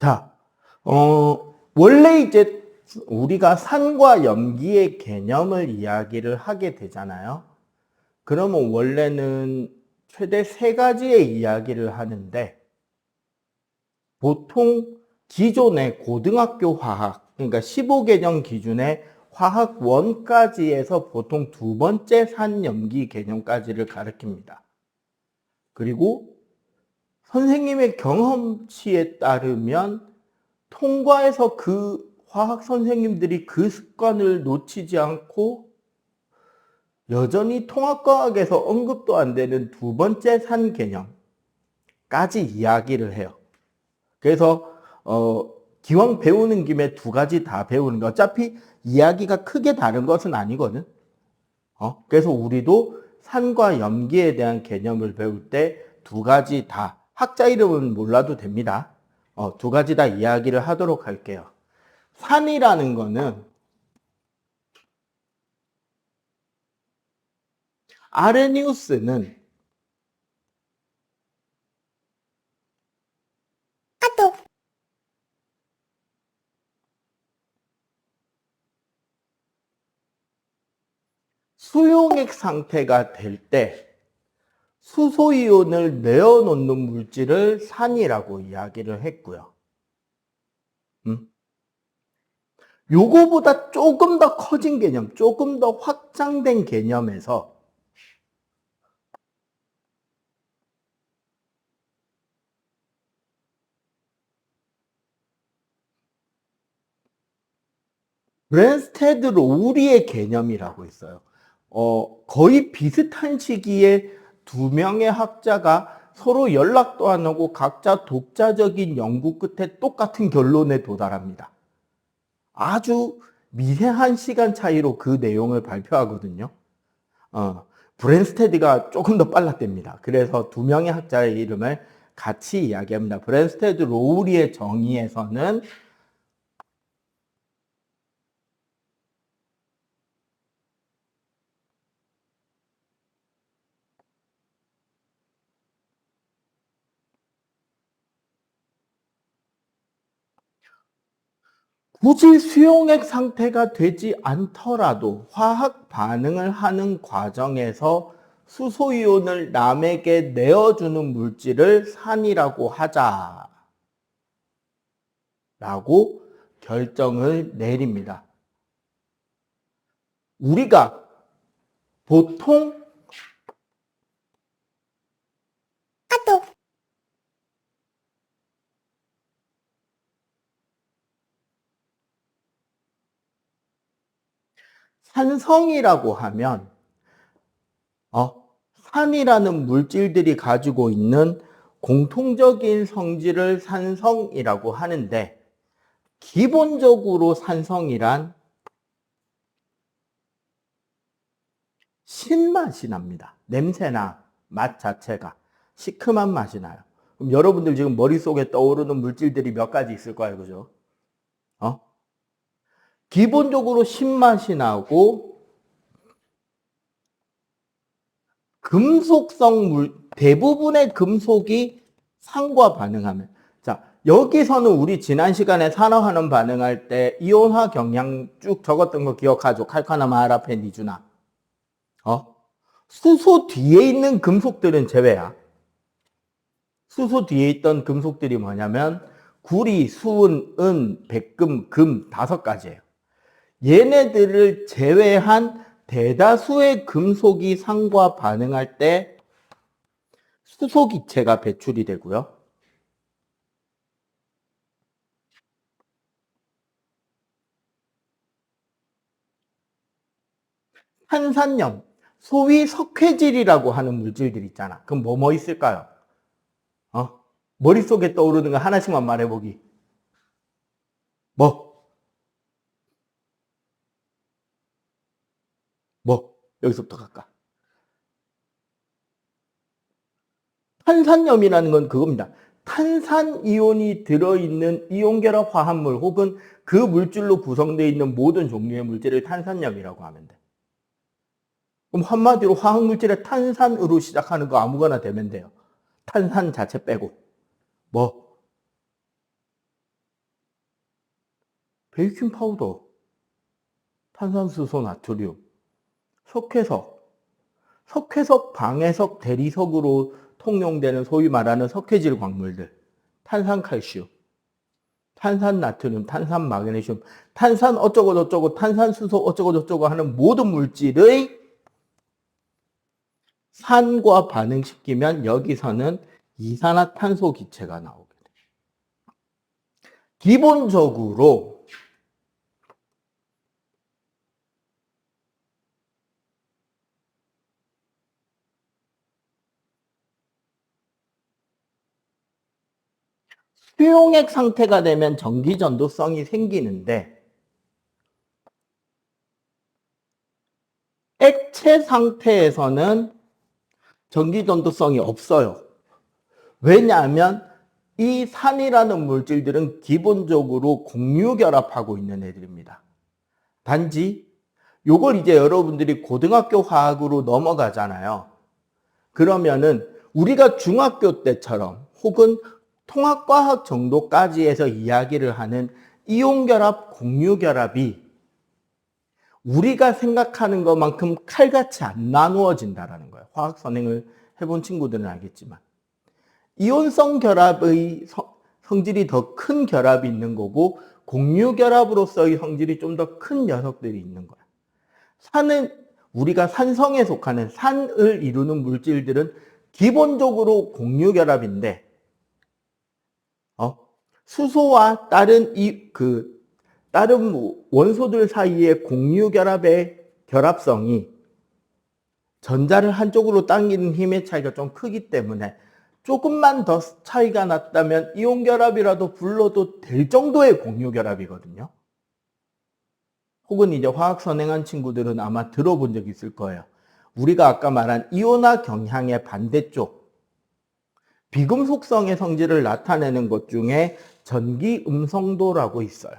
자, 원래 이제 우리가 산과 염기의 개념을 이야기를 하게 되잖아요. 그러면 원래는 최대 세 가지의 이야기를 하는데, 보통 기존의 고등학교 화학, 그러니까 15개년 기준의 화학 1까지에서 보통 두 번째 산염기 개념까지를 가르칩니다. 그리고 선생님의 경험치에 따르면 통과해서 그 화학 선생님들이 그 습관을 놓치지 않고 여전히 통합과학에서 언급도 안 되는 두 번째 산 개념까지 이야기를 해요. 그래서 기왕 배우는 김에 두 가지 다 배우는 거, 어차피 이야기가 크게 다른 것은 아니거든. 그래서 우리도 산과 염기에 대한 개념을 배울 때 두 가지 다, 학자 이름은 몰라도 됩니다. 두 가지 다 이야기를 하도록 할게요. 산이라는 거는 아레니우스는 수용액 상태가 될 때 수소이온을 내어놓는 물질을 산이라고 이야기를 했고요. 요거보다 조금 더 커진 개념, 조금 더 확장된 개념에서 브랜스테드 로우리의 개념이라고 있어요. 거의 비슷한 시기에 두 명의 학자가 서로 연락도 안 하고 각자 독자적인 연구 끝에 똑같은 결론에 도달합니다. 아주 미세한 시간 차이로 그 내용을 발표하거든요. 브랜스테드가 조금 더 빨랐답니다. 그래서 두 명의 학자의 이름을 같이 이야기합니다. 브랜스테드 로우리의 정의에서는 굳이 수용액 상태가 되지 않더라도 화학 반응을 하는 과정에서 수소이온을 남에게 내어주는 물질을 산이라고 하자라고 결정을 내립니다. 우리가 보통 산성이라고 하면 산이라는 물질들이 가지고 있는 공통적인 성질을 산성이라고 하는데, 기본적으로 산성이란 신맛이 납니다. 냄새나 맛 자체가 시큼한 맛이 나요. 그럼 여러분들 지금 머릿속에 떠오르는 물질들이 몇 가지 있을 거예요. 그죠? 기본적으로 신맛이 나고 대부분의 금속이 산과 반응하면, 자, 여기서는 우리 지난 시간에 산화환원 반응할 때 이온화 경량 쭉 적었던 거 기억하죠? 칼카나 아라펜 니주나. 수소 뒤에 있는 금속들은 제외야. 수소 뒤에 있던 금속들이 뭐냐면 구리, 수은, 은, 백금, 금 5가지예요. 얘네들을 제외한 대다수의 금속이 산과 반응할 때 수소기체가 배출이 되고요. 탄산염, 소위 석회질이라고 하는 물질들 있잖아. 그럼 뭐 있을까요? 머릿속에 떠오르는 거 하나씩만 말해보기. 뭐? 여기서부터 갈까? 탄산염이라는 건 그겁니다. 탄산이온이 들어있는 이온결합 화합물 혹은 그 물질로 구성되어 있는 모든 종류의 물질을 탄산염이라고 하면 돼. 그럼 한마디로 화학물질의 탄산으로 시작하는 거 아무거나 되면 돼요. 탄산 자체 빼고. 베이킹 파우더, 탄산수소, 나트륨, 석회석, 석회석, 방해석, 대리석으로 통용되는 소위 말하는 석회질 광물들, 탄산칼슘, 탄산나트륨, 탄산마그네슘, 탄산 어쩌고 저쩌고, 탄산수소 어쩌고 저쩌고 하는 모든 물질의 산과 반응시키면 여기서는 이산화탄소 기체가 나오게 돼요. 기본적으로 수용액 상태가 되면 전기전도성이 생기는데 액체 상태에서는 전기전도성이 없어요. 왜냐하면 이 산이라는 물질들은 기본적으로 공유결합하고 있는 애들입니다. 단지 요걸 이제 여러분들이 고등학교 화학으로 넘어가잖아요. 그러면은 우리가 중학교 때처럼 혹은 통합과학 정도까지 해서 이야기를 하는 이온결합, 공유결합이 우리가 생각하는 것만큼 칼같이 안 나누어진다는 거예요. 화학 선행을 해본 친구들은 알겠지만. 이온성 결합의 성질이 더 큰 결합이 있는 거고 공유결합으로서의 성질이 좀 더 큰 녀석들이 있는 거예요. 산은 우리가 산성에 속하는 산을 이루는 물질들은 기본적으로 공유결합인데 수소와 다른 다른 원소들 사이의 공유결합의 결합성이 전자를 한쪽으로 당기는 힘의 차이가 좀 크기 때문에 조금만 더 차이가 났다면 이온결합이라도 불러도 될 정도의 공유결합이거든요. 혹은 이제 화학 선행한 친구들은 아마 들어본 적 있을 거예요. 우리가 아까 말한 이온화 경향의 반대쪽, 비금속성의 성질을 나타내는 것 중에 전기음성도라고 있어요.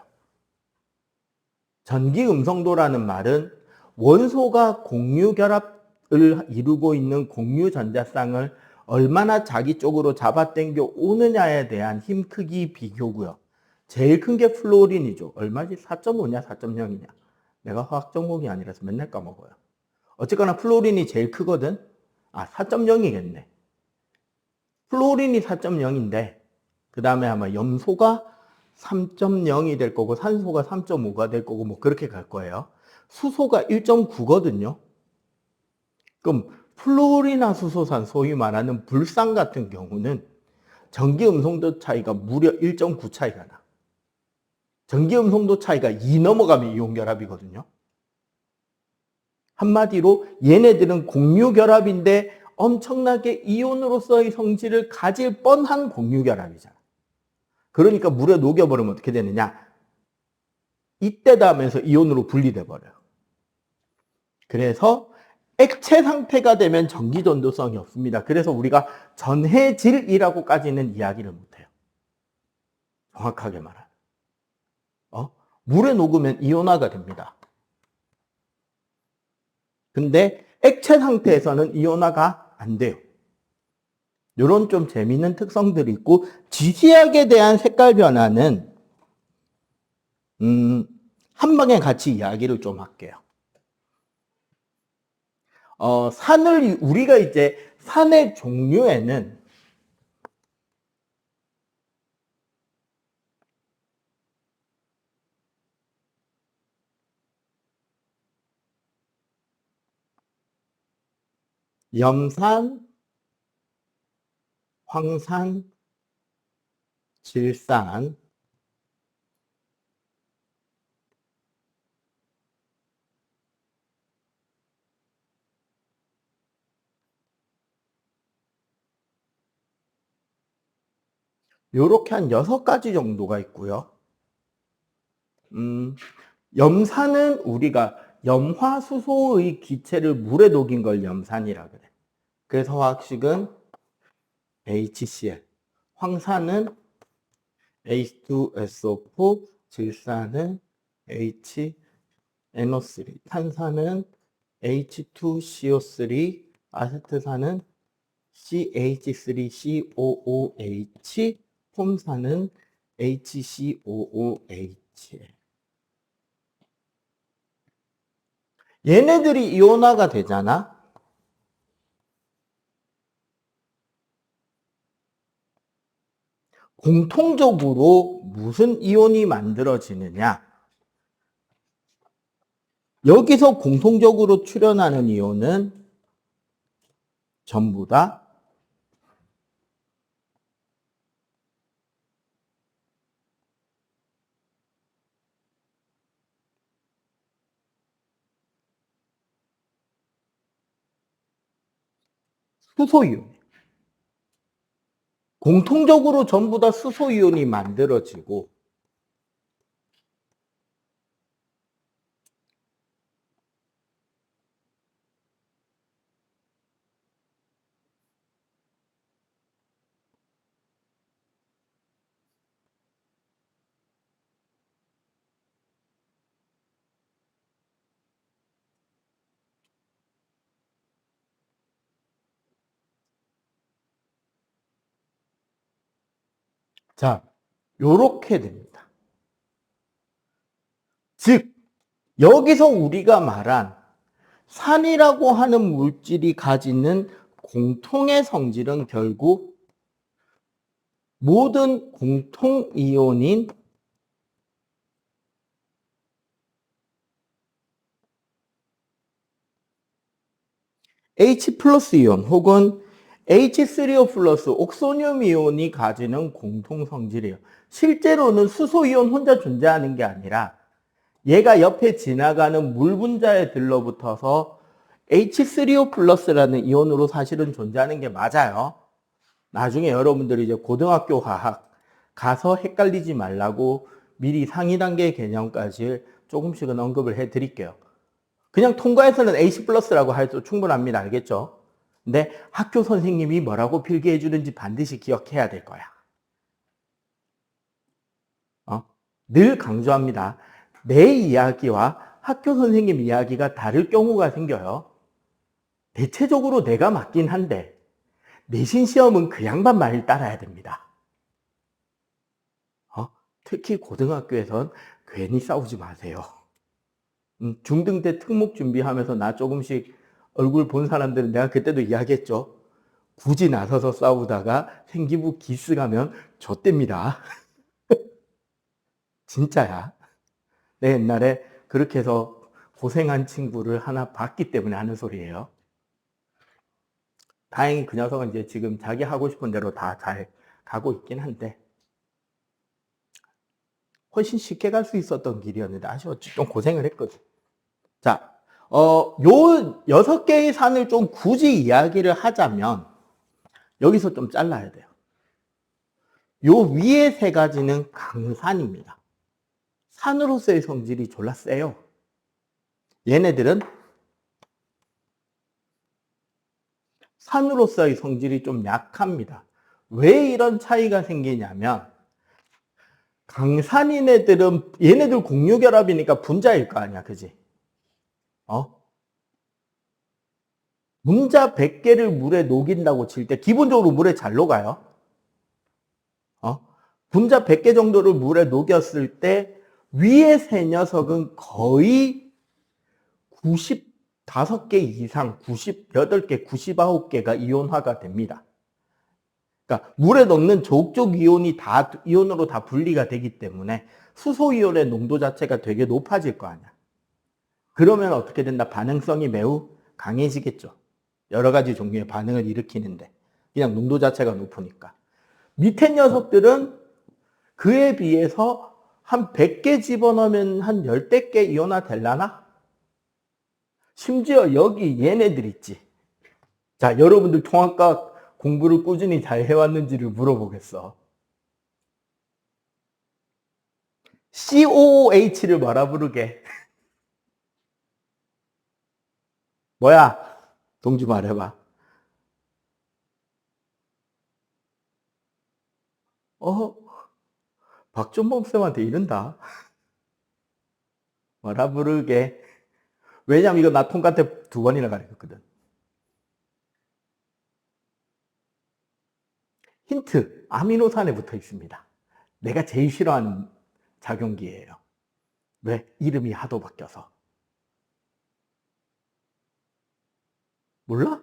전기음성도라는 말은 원소가 공유결합을 이루고 있는 공유전자쌍을 얼마나 자기 쪽으로 잡아당겨 오느냐에 대한 힘 크기 비교고요. 제일 큰 게 플로린이죠. 얼마지? 4.5냐 4.0이냐. 내가 화학 전공이 아니라서 맨날 까먹어요. 어쨌거나 플로린이 제일 크거든. 4.0이겠네. 플로린이 4.0인데 그 다음에 아마 염소가 3.0이 될 거고 산소가 3.5가 될 거고 뭐 그렇게 갈 거예요. 수소가 1.9거든요. 그럼 플로리나 수소산 소위 말하는 불산 같은 경우는 전기음성도 차이가 무려 1.9 차이가 나. 전기음성도 차이가 2 넘어가면 이온결합이거든요. 한마디로 얘네들은 공유결합인데 엄청나게 이온으로서의 성질을 가질 뻔한 공유결합이잖아. 그러니까 물에 녹여버리면 어떻게 되느냐? 이때다 하면서 이온으로 분리돼 버려요. 그래서 액체 상태가 되면 전기전도성이 없습니다. 그래서 우리가 전해질이라고까지는 이야기를 못해요. 정확하게 말하면. 물에 녹으면 이온화가 됩니다. 근데 액체 상태에서는 이온화가 안 돼요. 이런 좀 재미있는 특성들이 있고 지시약에 대한 색깔 변화는 한 방에 같이 이야기를 좀 할게요. 우리가 이제 산의 종류에는 염산, 황산, 질산, 요렇게 한 6가지 정도가 있고요. 염산은 우리가 염화수소의 기체를 물에 녹인 걸 염산이라 그래. 그래서 화학식은 HCl, 황산은 H2SO4, 질산은 HNO3, 탄산은 H2CO3, 아세트산은 CH3COOH, 폼산은 HCOOH. 얘네들이 이온화가 되잖아. 공통적으로 무슨 이온이 만들어지느냐? 여기서 공통적으로 출현하는 이온은 전부 다 수소이온. 공통적으로 전부 다 수소이온이 만들어지고, 자, 요렇게 됩니다. 즉, 여기서 우리가 말한 산이라고 하는 물질이 가지는 공통의 성질은 결국 모든 공통이온인 H 플러스 이온 혹은 H3O 플러스 옥소늄 이온이 가지는 공통 성질이에요. 실제로는 수소 이온 혼자 존재하는 게 아니라 얘가 옆에 지나가는 물 분자에 들러붙어서 H3O 플러스라는 이온으로 사실은 존재하는 게 맞아요. 나중에 여러분들이 이제 고등학교 화학 가서 헷갈리지 말라고 미리 상위 단계 개념까지 조금씩은 언급을 해 드릴게요. 그냥 통과해서는 AC 플러스라고 해도 충분합니다. 알겠죠? 근데 학교 선생님이 뭐라고 필기해 주는지 반드시 기억해야 될 거야. 늘 강조합니다. 내 이야기와 학교 선생님 이야기가 다를 경우가 생겨요. 대체적으로 내가 맞긴 한데 내신 시험은 그 양반 말을 따라야 됩니다. 특히 고등학교에선 괜히 싸우지 마세요. 중등 때 특목 준비하면서 나 조금씩 얼굴 본 사람들은 내가 그때도 이야기했죠. 굳이 나서서 싸우다가 생기부 기스 가면 좆됩니다. 진짜야. 내 옛날에 그렇게 해서 고생한 친구를 하나 봤기 때문에 하는 소리예요. 다행히 그 녀석은 이제 지금 자기 하고 싶은 대로 다 잘 가고 있긴 한데 훨씬 쉽게 갈 수 있었던 길이었는데 아쉬웠지. 좀 고생을 했거든. 자, 요 6개의 산을 좀 굳이 이야기를 하자면 여기서 좀 잘라야 돼요. 요 위에 3가지는 강산입니다. 산으로서의 성질이 졸라 세요. 얘네들은 산으로서의 성질이 좀 약합니다. 왜 이런 차이가 생기냐면 강산인 애들은 얘네들 공유결합이니까 분자일 거 아니야, 그지? 분자 100개를 물에 녹인다고 칠 때 기본적으로 물에 잘 녹아요. 분자 100개 정도를 물에 녹였을 때 위에 3녀석은 거의 95개 이상, 98개, 99개가 이온화가 됩니다. 그러니까 물에 넣는 족족 이온이 다 이온으로 다 분리가 되기 때문에 수소 이온의 농도 자체가 되게 높아질 거 아니야. 그러면 어떻게 된다? 반응성이 매우 강해지겠죠. 여러 가지 종류의 반응을 일으키는데 그냥 농도 자체가 높으니까. 밑에 녀석들은 그에 비해서 한 100개 집어넣으면 한 10개 이온화 될라나? 심지어 여기 얘네들 있지. 자, 여러분들 통합과 공부를 꾸준히 잘 해왔는지를 물어보겠어. COOH를 뭐라 부르게? 뭐야? 동주 말해봐. 박준범 쌤한테 이른다. 뭐라 부르게? 왜냐면 이거 나 통과 때 2번이나 가르쳤거든. 힌트, 아미노산에 붙어 있습니다. 내가 제일 싫어하는 작용기예요. 왜? 이름이 하도 바뀌어서. 몰라?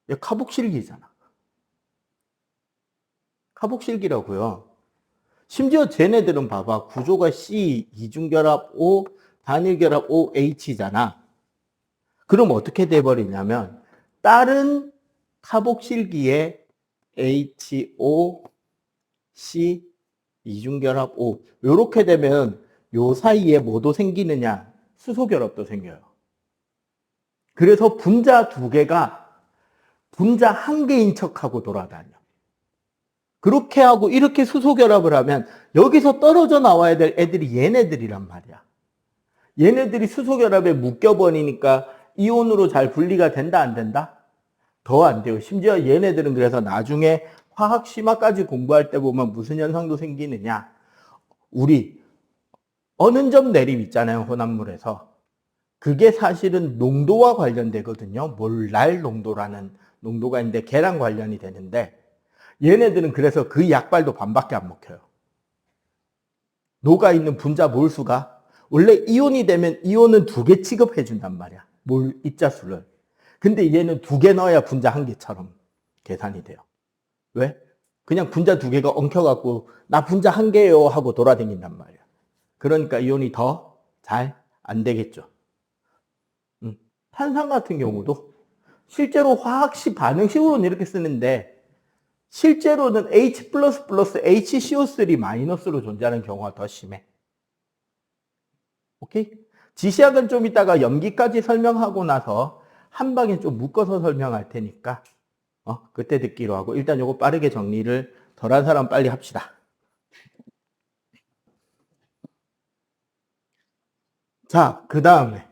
얘 카복실기잖아. 카복실기라고요. 심지어 쟤네들은 봐봐. 구조가 C, 이중결합 O, 단일결합 OH잖아. 그럼 어떻게 돼버리냐면 다른 카복실기에 HO, C, 이중결합 O 이렇게 되면 요 사이에 뭐도 생기느냐? 수소결합도 생겨요. 그래서 분자 두 개가 분자 한 개인 척하고 돌아다녀. 그렇게 하고 이렇게 수소결합을 하면 여기서 떨어져 나와야 될 애들이 얘네들이란 말이야. 얘네들이 수소결합에 묶여버리니까 이온으로 잘 분리가 된다 안 된다? 더 안 돼요. 심지어 얘네들은 그래서 나중에 화학 심화까지 공부할 때 보면 무슨 현상도 생기느냐. 우리 어느 점 내림 있잖아요. 혼합물에서. 그게 사실은 농도와 관련되거든요. 몰랄 농도라는 농도가 있는데 걔랑 관련이 되는데 얘네들은 그래서 그 약발도 반밖에 안 먹혀요. 녹아있는 분자 몰수가 원래 이온이 되면 이온은 2개 취급해 준단 말이야. 몰 입자수를. 근데 얘는 2개 넣어야 분자 1개처럼 계산이 돼요. 왜? 그냥 분자 2개가 엉켜갖고 나 분자 1개요 하고 돌아다닌단 말이야. 그러니까 이온이 더 잘 안 되겠죠. 탄산 같은 경우도 실제로 화학식 반응식으로는 이렇게 쓰는데 실제로는 H++ HCO3 마이너스로 존재하는 경우가 더 심해. 오케이? 지시학은 좀 이따가 염기까지 설명하고 나서 한 방에 좀 묶어서 설명할 테니까 그때 듣기로 하고 일단 요거 빠르게 정리를 덜한 사람 빨리 합시다. 자, 그 다음에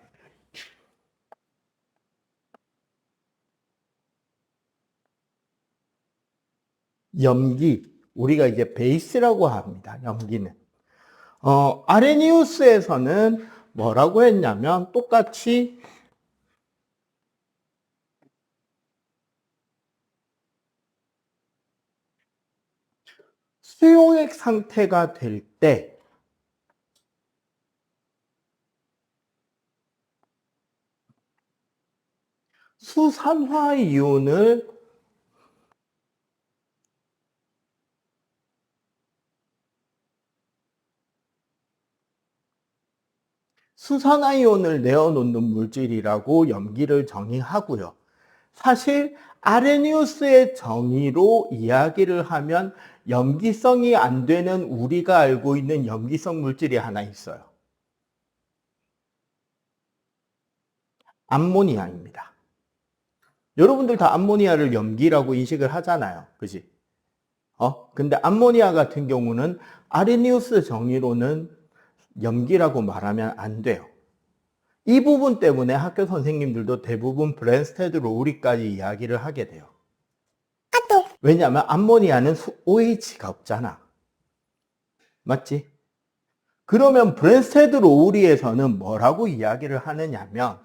염기, 우리가 이제 베이스라고 합니다. 염기는. 아레니우스에서는 뭐라고 했냐면 똑같이 수용액 상태가 될 때 수산화 이온을 수산화이온을 내어놓는 물질이라고 염기를 정의하고요. 사실 아레니우스의 정의로 이야기를 하면 염기성이 안 되는 우리가 알고 있는 염기성 물질이 하나 있어요. 암모니아입니다. 여러분들 다 암모니아를 염기라고 인식을 하잖아요. 그지? 근데 암모니아 같은 경우는 아레니우스 정의로는 염기라고 말하면 안 돼요. 이 부분 때문에 학교 선생님들도 대부분 브랜스테드 로우리까지 이야기를 하게 돼요. 왜냐하면 암모니아는 OH가 없잖아. 맞지? 그러면 브랜스테드 로우리에서는 뭐라고 이야기를 하느냐면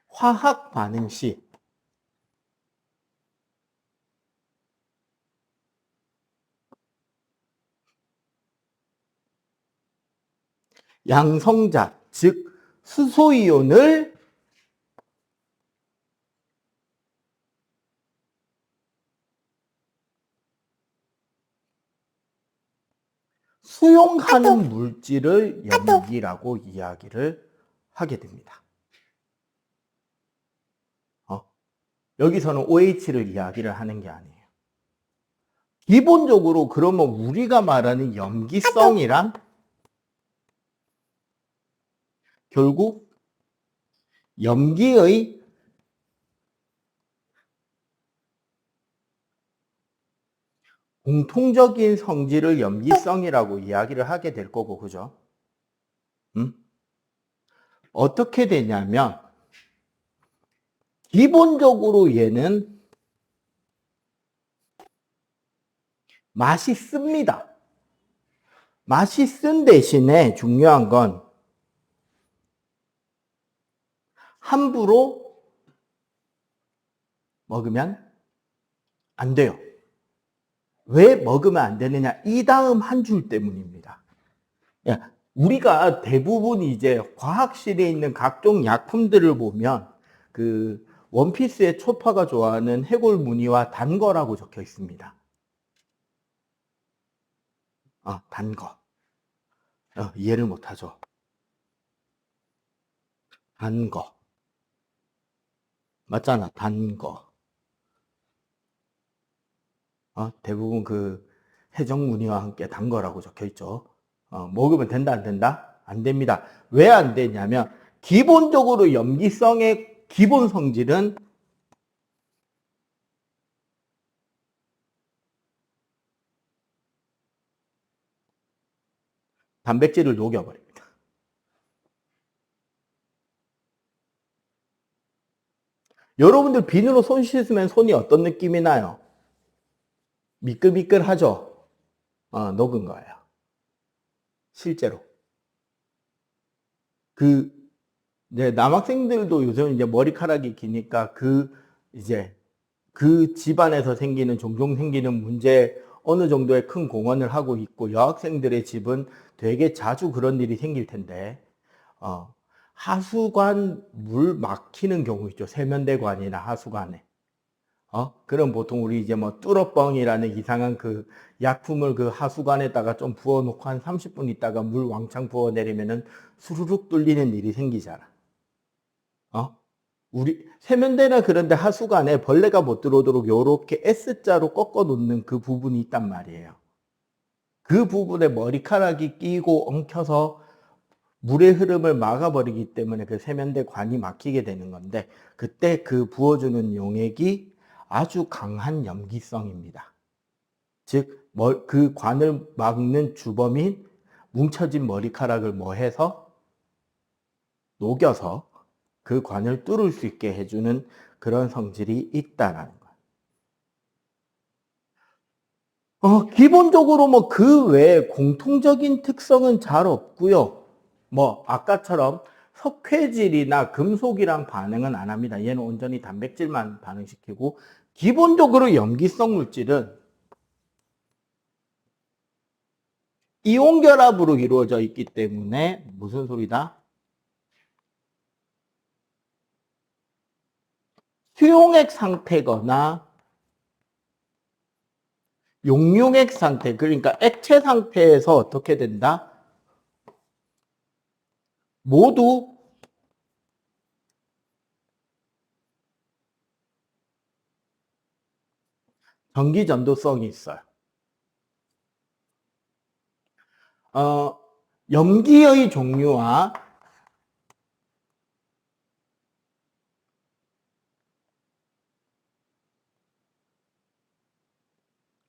화학 반응 시 양성자, 즉 수소이온을 수용하는 물질을 염기라고 이야기를 하게 됩니다. 여기서는 OH를 이야기를 하는 게 아니에요. 기본적으로 그러면 우리가 말하는 염기성이란 결국 염기의 공통적인 성질을 염기성이라고 이야기를 하게 될 거고, 그죠? 어떻게 되냐면 기본적으로 얘는 맛이 씁니다. 맛이 쓴 대신에 중요한 건 함부로 먹으면 안 돼요. 왜 먹으면 안 되느냐? 이 다음 한 줄 때문입니다. 우리가 대부분 이제 과학실에 있는 각종 약품들을 보면 그 원피스의 초파가 좋아하는 해골 무늬와 단거라고 적혀 있습니다. 단거. 이해를 못하죠. 단거. 맞잖아, 단거. 대부분 그 해적 무늬와 함께 단거라고 적혀 있죠. 먹으면 된다, 안 된다? 안 됩니다. 왜 안 되냐면, 기본적으로 염기성의 기본 성질은 단백질을 녹여버립니다. 여러분들 비누로 손 씻으면 손이 어떤 느낌이 나요? 미끌미끌하죠? 녹은 거예요. 실제로. 이제 남학생들도 요즘 이제 머리카락이 기니까 이제 그 집안에서 생기는 종종 생기는 문제에 어느 정도의 큰 공헌을 하고 있고, 여학생들의 집은 되게 자주 그런 일이 생길 텐데, 하수관 물 막히는 경우 있죠. 세면대관이나 하수관에. 그럼 보통 우리 이제 뭐 뚫어뻥이라는 이상한 그 약품을 그 하수관에다가 좀 부어놓고 한 30분 있다가 물 왕창 부어내리면은 수르륵 뚫리는 일이 생기잖아. 우리 세면대나 그런데 하수관에 벌레가 못 들어오도록 요렇게 S자로 꺾어 놓는 그 부분이 있단 말이에요. 그 부분에 머리카락이 끼고 엉켜서 물의 흐름을 막아버리기 때문에 그 세면대 관이 막히게 되는 건데, 그때 그 부어주는 용액이 아주 강한 염기성입니다. 즉, 그 관을 막는 주범인 뭉쳐진 머리카락을 뭐 해서 녹여서 그 관을 뚫을 수 있게 해주는 그런 성질이 있다라는 거예요. 기본적으로 뭐 그 외에 공통적인 특성은 잘 없고요. 뭐 아까처럼 석회질이나 금속이랑 반응은 안 합니다. 얘는 온전히 단백질만 반응시키고, 기본적으로 염기성 물질은 이온 결합으로 이루어져 있기 때문에 무슨 소리다? 수용액 상태거나 용융액 상태, 그러니까 액체 상태에서 어떻게 된다? 모두 전기 전도성이 있어요. 염기의 종류와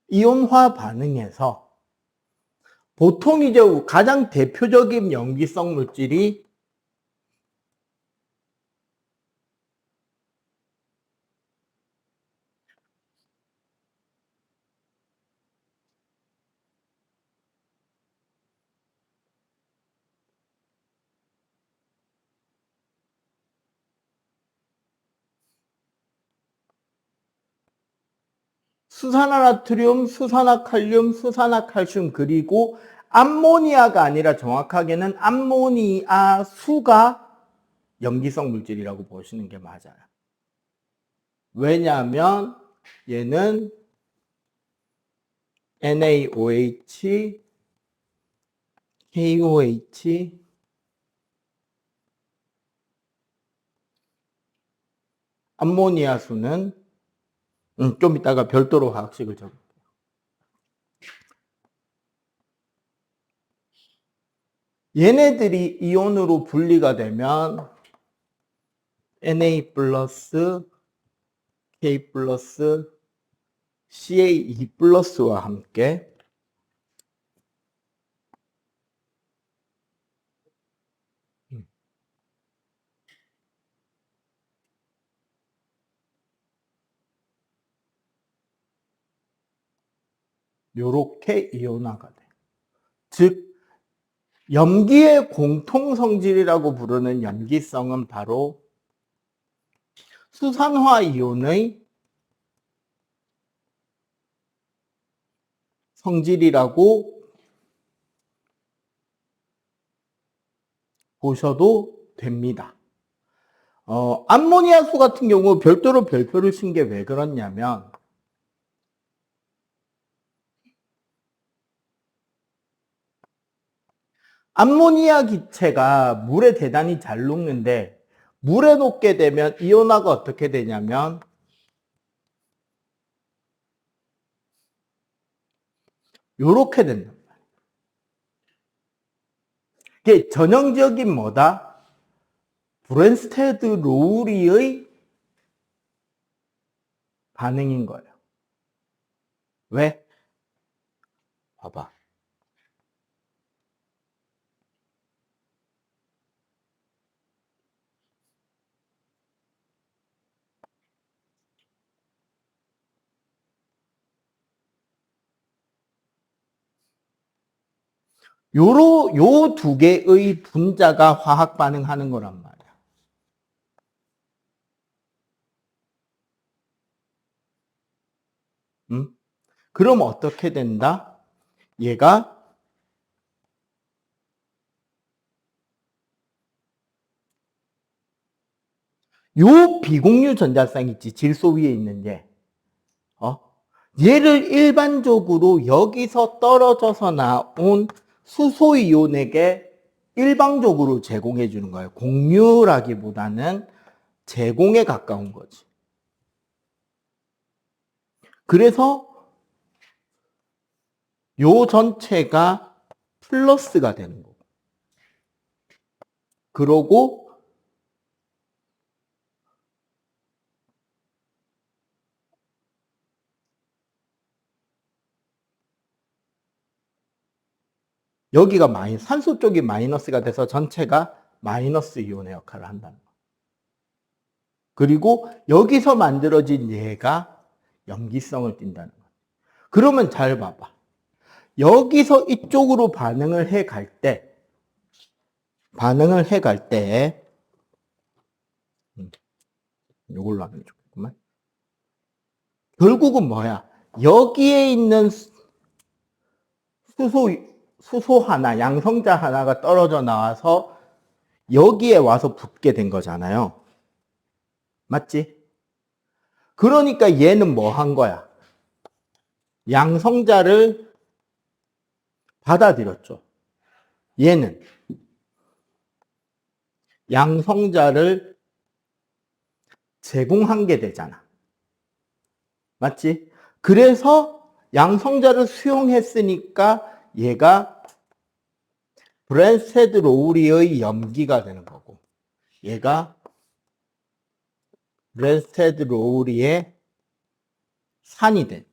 이온화 반응에서 보통 이제 가장 대표적인 염기성 물질이 수산화나트륨, 수산화칼륨, 수산화칼슘, 그리고 암모니아가 아니라 정확하게는 암모니아수가 염기성 물질이라고 보시는 게 맞아요. 왜냐하면 얘는 NaOH, KOH, 암모니아수는 좀 이따가 별도로 화학식을 적을게요. 얘네들이 이온으로 분리가 되면 Na 플러스 K 플러스 CA2 플러스와 함께 요렇게 이온화가 돼. 즉 염기의 공통 성질이라고 부르는 염기성은 바로 수산화 이온의 성질이라고 보셔도 됩니다. 암모니아수 같은 경우 별도로 별표를 쓴 게 왜 그렇냐면 암모니아 기체가 물에 대단히 잘 녹는데 물에 녹게 되면 이온화가 어떻게 되냐면 요렇게 된단 말이에요. 이게 전형적인 뭐다? 브랜스테드 로우리의 반응인 거예요. 왜? 봐봐. 요 두 개의 분자가 화학 반응하는 거란 말이야. 그럼 어떻게 된다? 얘가 요 비공유 전자쌍 있지, 질소 위에 있는 얘. 얘를 일반적으로 여기서 떨어져서 나온 수소이온에게 일방적으로 제공해 주는 거예요. 공유라기보다는 제공에 가까운 거지. 그래서 요 전체가 플러스가 되는 거고. 그러고 여기가 산소 쪽이 마이너스가 돼서 전체가 마이너스 이온의 역할을 한다는 거예요. 그리고 여기서 만들어진 얘가 염기성을 띈다는 거예요. 그러면 잘 봐봐. 여기서 이쪽으로 반응을 해 갈 때, 이걸로 하면 좋겠구만. 결국은 뭐야? 여기에 있는 수소 하나, 양성자 하나가 떨어져 나와서 여기에 와서 붙게 된 거잖아요. 맞지? 그러니까 얘는 뭐 한 거야? 양성자를 받아들였죠. 얘는 양성자를 제공한 게 되잖아. 맞지? 그래서 양성자를 수용했으니까 얘가 브랜스테드 로우리의 염기가 되는 거고, 얘가 브랜스테드 로우리의 산이 돼.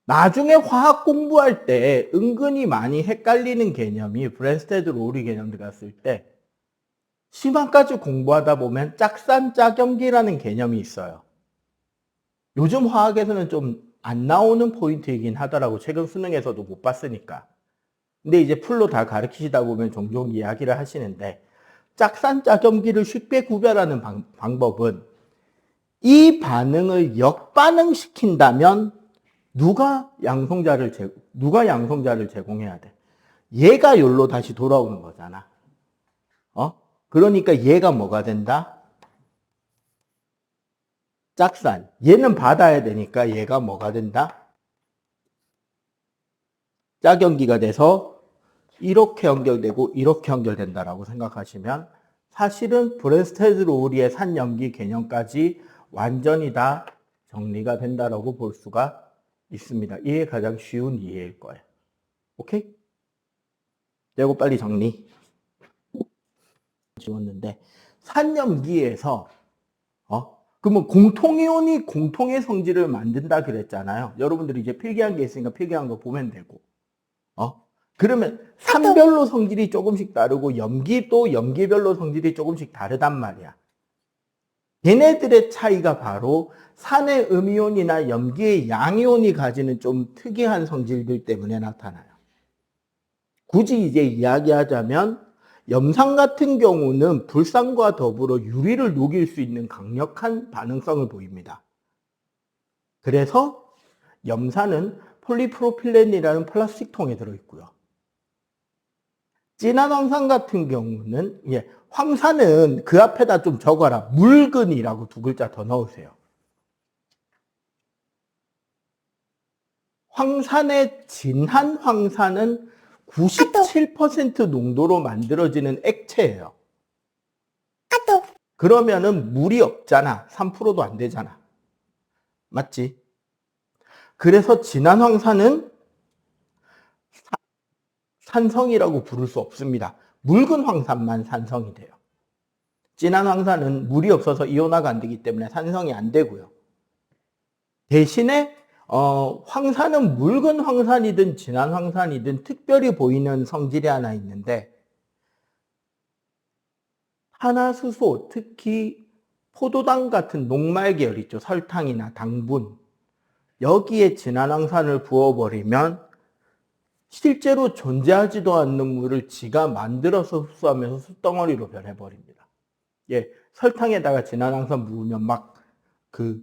나중에 화학 공부할 때 은근히 많이 헷갈리는 개념이 브랜스테드 로우리 개념 들어갔을 때 심화까지 공부하다 보면 짝산짝염기라는 개념이 있어요. 요즘 화학에서는 좀 안 나오는 포인트이긴 하더라고. 최근 수능에서도 못 봤으니까. 근데 이제 풀로 다 가르치시다 보면 종종 이야기를 하시는데 짝산짝염기를 쉽게 구별하는 방법은 이 반응을 역반응시킨다면 누가 양성자를 제공해야 돼? 얘가 여기로 다시 돌아오는 거잖아. 그러니까 얘가 뭐가 된다? 짝산. 얘는 받아야 되니까 얘가 뭐가 된다? 짝염기가 돼서 이렇게 연결되고 이렇게 연결된다라고 생각하시면 사실은 브랜스테드 로우리의 산염기 개념까지 완전히 다 정리가 된다라고 볼 수가 있습니다. 이게 가장 쉬운 이해일 거예요. 오케이? 그리고 빨리 정리. 지웠는데 산염기에서 그러면 공통이온이 공통의 성질을 만든다 그랬잖아요. 여러분들이 이제 필기한 게 있으니까 필기한 거 보면 되고. 그러면 산별로 성질이 조금씩 다르고 염기도 염기별로 성질이 조금씩 다르단 말이야. 얘네들의 차이가 바로 산의 음이온이나 염기의 양이온이 가지는 좀 특이한 성질들 때문에 나타나요. 굳이 이제 이야기하자면 염산 같은 경우는 불산과 더불어 유리를 녹일 수 있는 강력한 반응성을 보입니다. 그래서 염산은 폴리프로필렌이라는 플라스틱 통에 들어있고요. 진한 황산 같은 경우는 황산은 그 앞에다 좀 적어라. 묽은이라고 두 글자 더 넣으세요. 황산의 진한 황산은 97% 농도로 만들어지는 액체예요. 그러면은 물이 없잖아. 3%도 안 되잖아. 맞지? 그래서 진한 황산은 산성이라고 부를 수 없습니다. 묽은 황산만 산성이 돼요. 진한 황산은 물이 없어서 이온화가 안 되기 때문에 산성이 안 되고요. 대신에 황산은 묽은 황산이든 진한 황산이든 특별히 보이는 성질이 하나 있는데, 탄화수소, 특히 포도당 같은 녹말 계열 있죠. 설탕이나 당분. 여기에 진한 황산을 부어버리면 실제로 존재하지도 않는 물을 지가 만들어서 흡수하면서 숯덩어리로 변해버립니다. 설탕에다가 진한 황산 부으면 막 그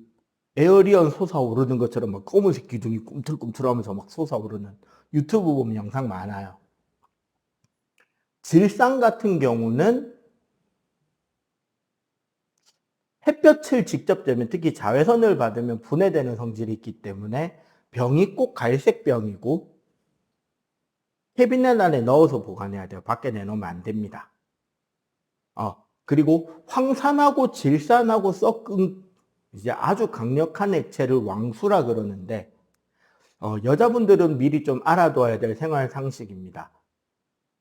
에어리언 솟아오르는 것처럼 막 검은색 기둥이 꿈틀꿈틀하면서 막 솟아오르는, 유튜브 보면 영상 많아요. 질산 같은 경우는 햇볕을 직접 쬐면, 특히 자외선을 받으면 분해되는 성질이 있기 때문에 병이 꼭 갈색 병이고 캐비넷 안에 넣어서 보관해야 돼요. 밖에 내놓으면 안 됩니다. 그리고 황산하고 질산하고 섞은 이제 아주 강력한 액체를 왕수라 그러는데, 여자분들은 미리 좀 알아둬야 될 생활 상식입니다.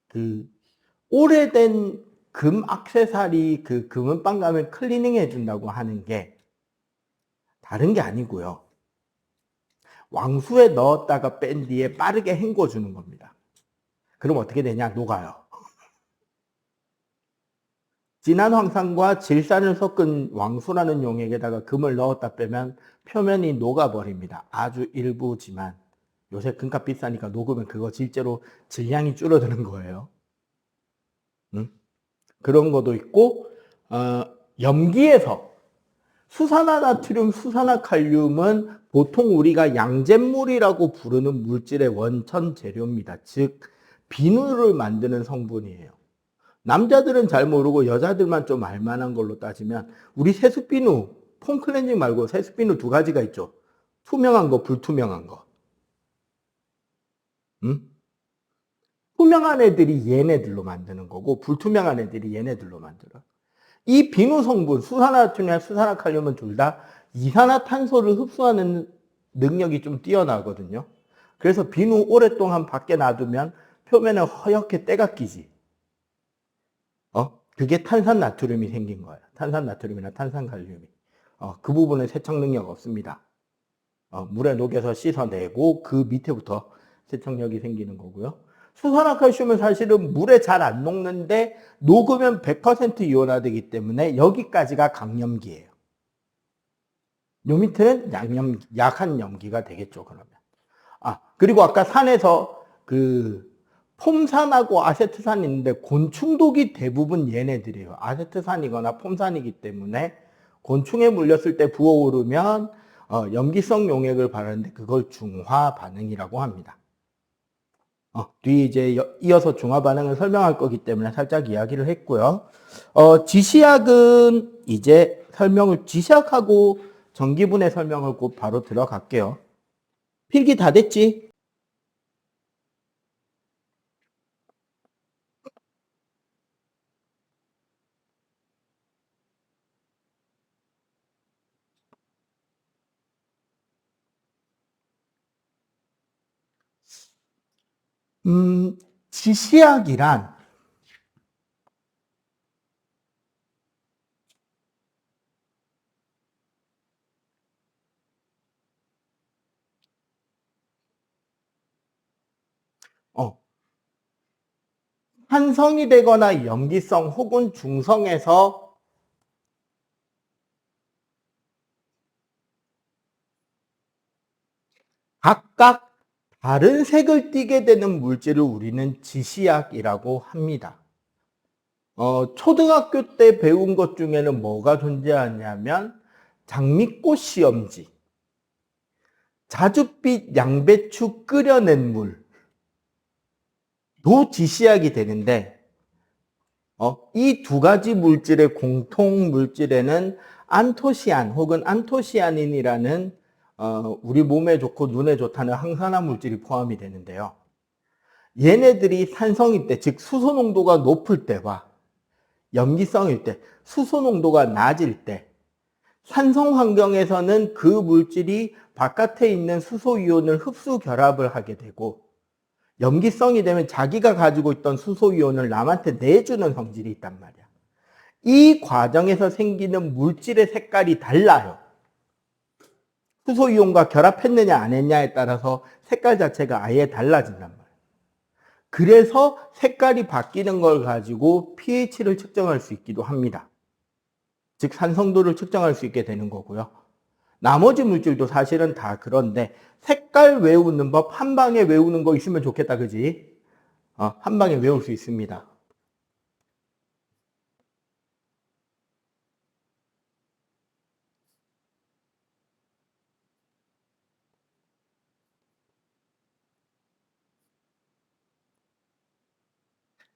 그 오래된 금 액세서리, 그 금은방 가면 클리닝 해준다고 하는 게 다른 게 아니고요. 왕수에 넣었다가 뺀 뒤에 빠르게 헹궈주는 겁니다. 그럼 어떻게 되냐? 녹아요. 진한 황산과 질산을 섞은 왕수라는 용액에다가 금을 넣었다 빼면 표면이 녹아버립니다. 아주 일부지만. 요새 금값 비싸니까 녹으면 그거 실제로 질량이 줄어드는 거예요. 그런 것도 있고, 염기에서 수산화나트륨, 수산화칼륨은 보통 우리가 양잿물이라고 부르는 물질의 원천 재료입니다. 즉 비누를 만드는 성분이에요. 남자들은 잘 모르고 여자들만 좀 알만한 걸로 따지면, 우리 세숫비누, 폼클렌징 말고 세숫비누 두 가지가 있죠. 투명한 거, 불투명한 거. 투명한 애들이 얘네들로 만드는 거고, 불투명한 애들이 얘네들로 만들어. 이 비누 성분, 수산화나트륨이나 수산화칼륨은 둘 다 이산화탄소를 흡수하는 능력이 좀 뛰어나거든요. 그래서 비누 오랫동안 밖에 놔두면 표면에 허옇게 때가 끼지. 그게 탄산나트륨이 생긴 거예요. 탄산나트륨이나 탄산칼륨이. 그 부분은 세척 능력 없습니다. 물에 녹여서 씻어내고 그 밑에부터 세척력이 생기는 거고요. 수산화칼슘은 사실은 물에 잘 안 녹는데 녹으면 100% 이온화되기 때문에 여기까지가 강염기예요. 요 밑에는 약한 염기가 되겠죠, 그러면. 그리고 아까 산에서 그 폼산하고 아세트산이 있는데 곤충독이 대부분 얘네들이에요. 아세트산이거나 폼산이기 때문에 곤충에 물렸을 때 부어오르면 염기성 용액을 발하는데 그걸 중화 반응이라고 합니다. 뒤에 이제 이어서 중화 반응을 설명할 거기 때문에 살짝 이야기를 했고요. 지시약은 이제 지시약하고 전기분해 설명을 곧 바로 들어갈게요. 필기 다 됐지? 지시약이란 한성이 되거나 염기성 혹은 중성에서 각각 다른 색을 띠게 되는 물질을 우리는 지시약이라고 합니다. 초등학교 때 배운 것 중에는 뭐가 존재하냐면 장미꽃 시험지, 자줏빛 양배추 끓여낸 물, 도지시약이 되는데 이 두 가지 물질의 공통 물질에는 안토시안 혹은 안토시아닌이라는 우리 몸에 좋고 눈에 좋다는 항산화 물질이 포함이 되는데요. 얘네들이 산성일 때, 즉 수소 농도가 높을 때와 염기성일 때, 수소 농도가 낮을 때 산성 환경에서는 그 물질이 바깥에 있는 수소 이온을 흡수 결합을 하게 되고, 염기성이 되면 자기가 가지고 있던 수소 이온을 남한테 내주는 성질이 있단 말이야. 이 과정에서 생기는 물질의 색깔이 달라요. 수소 이온과 결합했느냐 안 했냐에 따라서 색깔 자체가 아예 달라진단 말이야. 그래서 색깔이 바뀌는 걸 가지고 pH를 측정할 수 있기도 합니다. 즉 산성도를 측정할 수 있게 되는 거고요. 나머지 물질도 사실은 다 그런데 색깔 외우는 법 한 방에 외우는 거 있으면 좋겠다, 그지? 한 방에 외울 수 있습니다.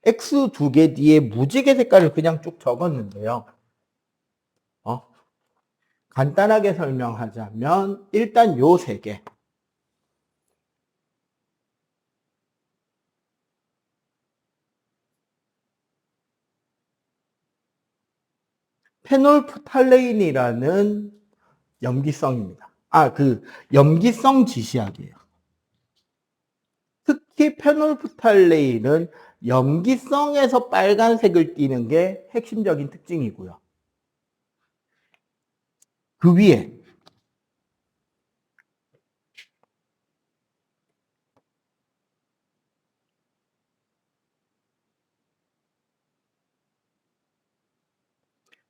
X 두 개 뒤에 무지개 색깔을 그냥 쭉 적었는데요. 간단하게 설명하자면 일단 요 세 개. 페놀프탈레인이라는 염기성입니다. 염기성 지시약이에요. 특히 페놀프탈레인은 염기성에서 빨간색을 띠는 게 핵심적인 특징이고요. 그 위에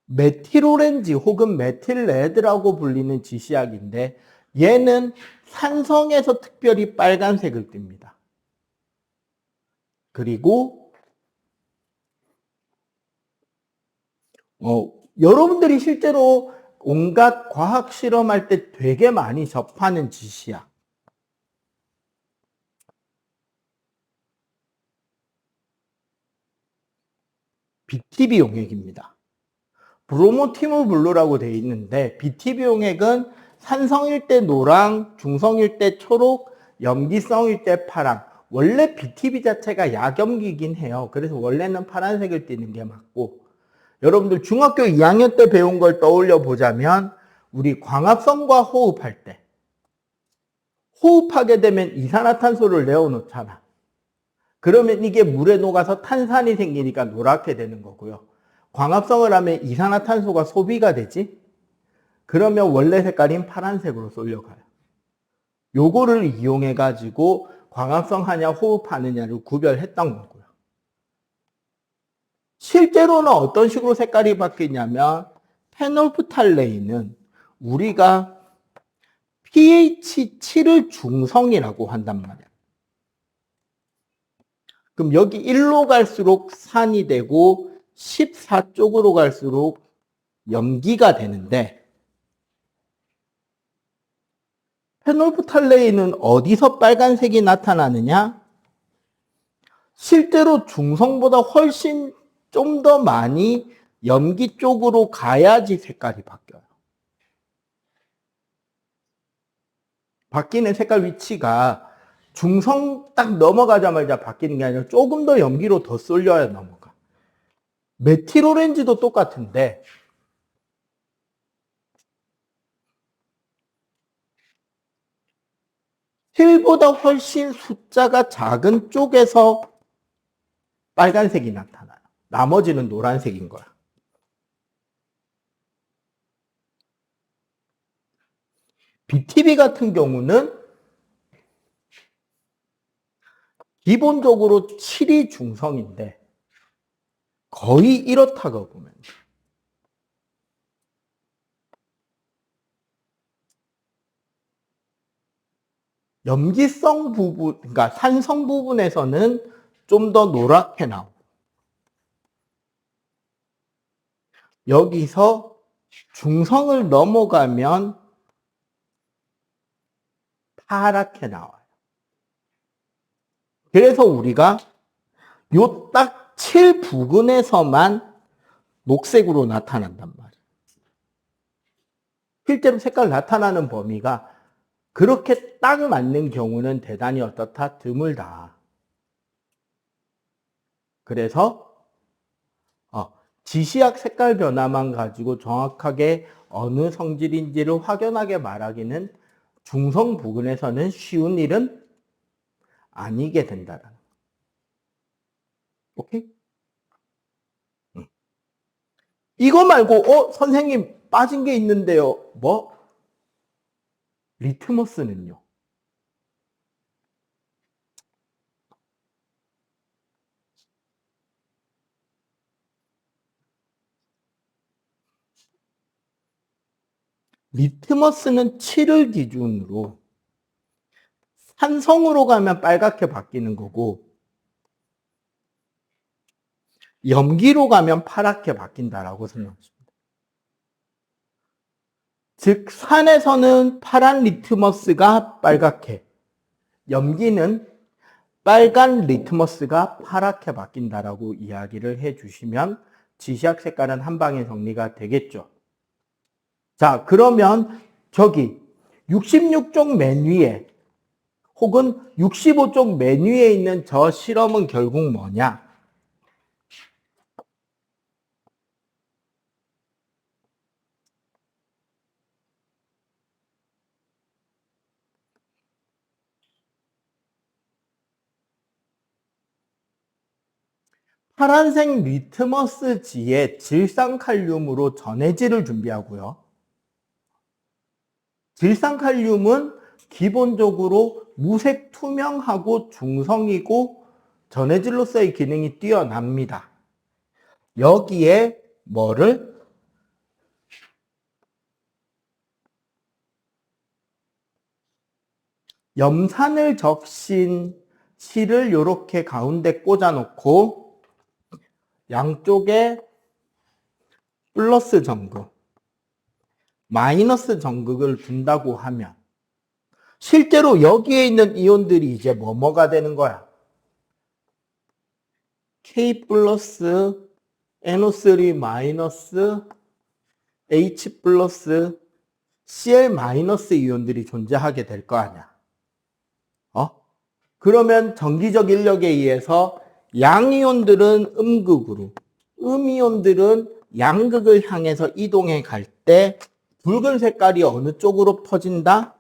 메틸오렌지 혹은 메틸레드라고 불리는 지시약인데 얘는 산성에서 특별히 빨간색을 띱니다. 그리고 여러분들이 실제로 온갖 과학 실험할 때 되게 많이 접하는 지시약. BTB 용액입니다. 브로모티몰블루라고 되어 있는데 BTB 용액은 산성일 때 노랑, 중성일 때 초록, 염기성일 때 파랑. 원래 BTB 자체가 약염기긴 해요. 그래서 원래는 파란색을 띠는 게 맞고, 여러분들 중학교 2학년 때 배운 걸 떠올려 보자면 우리 광합성과 호흡할 때 호흡하게 되면 이산화탄소를 내어놓잖아. 그러면 이게 물에 녹아서 탄산이 생기니까 노랗게 되는 거고요. 광합성을 하면 이산화탄소가 소비가 되지? 그러면 원래 색깔인 파란색으로 쏠려가요. 요거를 이용해 가지고 광합성 하냐 호흡하느냐를 구별했던 거고요. 실제로는 어떤 식으로 색깔이 바뀌냐면 페놀프탈레인은 우리가 pH 7을 중성이라고 한단 말이야. 그럼 여기 1로 갈수록 산이 되고 14쪽으로 갈수록 염기가 되는데, 페놀프탈레인은 어디서 빨간색이 나타나느냐? 실제로 중성보다 훨씬 좀 더 많이 염기 쪽으로 가야지 색깔이 바뀌어요. 바뀌는 색깔 위치가 중성 딱 넘어가자마자 바뀌는 게 아니라 조금 더 염기로 더 쏠려야 넘어가. 메틸오렌지도 똑같은데 힐보다 훨씬 숫자가 작은 쪽에서 빨간색이 나타나요. 나머지는 노란색인 거야. BTB 같은 경우는 기본적으로 7이 중성인데 거의 이렇다고 보면 돼요. 염기성 부분, 그러니까 산성 부분에서는 좀 더 노랗게 나오고, 여기서 중성을 넘어가면 파랗게 나와요. 그래서 우리가 요 딱 7 부근에서만 녹색으로 나타난단 말이에요. 실제로 색깔 나타나는 범위가 그렇게 딱 맞는 경우는 대단히 어떻다? 드물다. 그래서 지시약 색깔 변화만 가지고 정확하게 어느 성질인지를 확연하게 말하기는 중성 부근에서는 쉬운 일은 아니게 된다라는 거. 오케이? 이거 말고 선생님 빠진 게 있는데요. 뭐? 리트머스는요. 리트머스는 7을 기준으로 산성으로 가면 빨갛게 바뀌는 거고 염기로 가면 파랗게 바뀐다라고 생각하십니다. 즉 산에서는 파란 리트머스가 빨갛게, 염기는 빨간 리트머스가 파랗게 바뀐다라고 이야기를 해주시면 지시학 색깔은 한 방에 정리가 되겠죠. 자, 그러면 저기 66쪽 맨 위에 혹은 65쪽 맨 위에 있는 저 실험은 결국 뭐냐? 파란색 리트머스지에 질산칼륨으로 전해질을 준비하고요. 질산칼륨은 기본적으로 무색 투명하고 중성이고 전해질로서의 기능이 뛰어납니다. 여기에 뭐를? 염산을 적신 실을 이렇게 가운데 꽂아놓고 양쪽에 플러스 전극, 마이너스 전극을 둔다고 하면 실제로 여기에 있는 이온들이 이제 뭐가 되는 거야? K 플러스 NO3 마이너스 H 플러스 Cl 마이너스 이온들이 존재하게 될 거 아니야. 그러면 전기적 인력에 의해서 양이온들은 음극으로, 음이온들은 양극을 향해서 이동해 갈 때 붉은 색깔이 어느 쪽으로 퍼진다?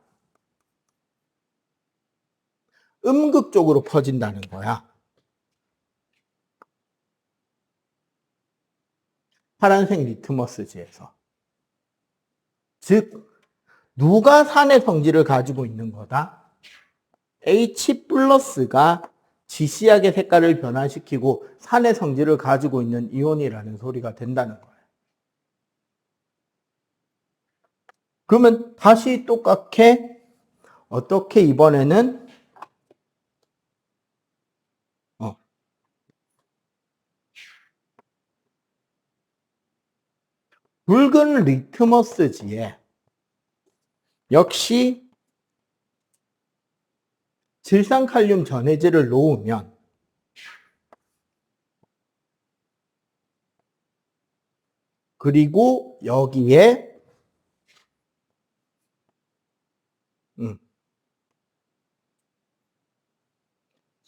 음극 쪽으로 퍼진다는 거야. 파란색 리트머스지에서. 즉, 누가 산의 성질을 가지고 있는 거다? H 플러스가 지시약의 색깔을 변화시키고 산의 성질을 가지고 있는 이온이라는 소리가 된다는 거예요. 그러면 다시 똑같게 어떻게 이번에는 붉은 리트머스지에 역시 질산칼륨 전해질을 놓으면 그리고 여기에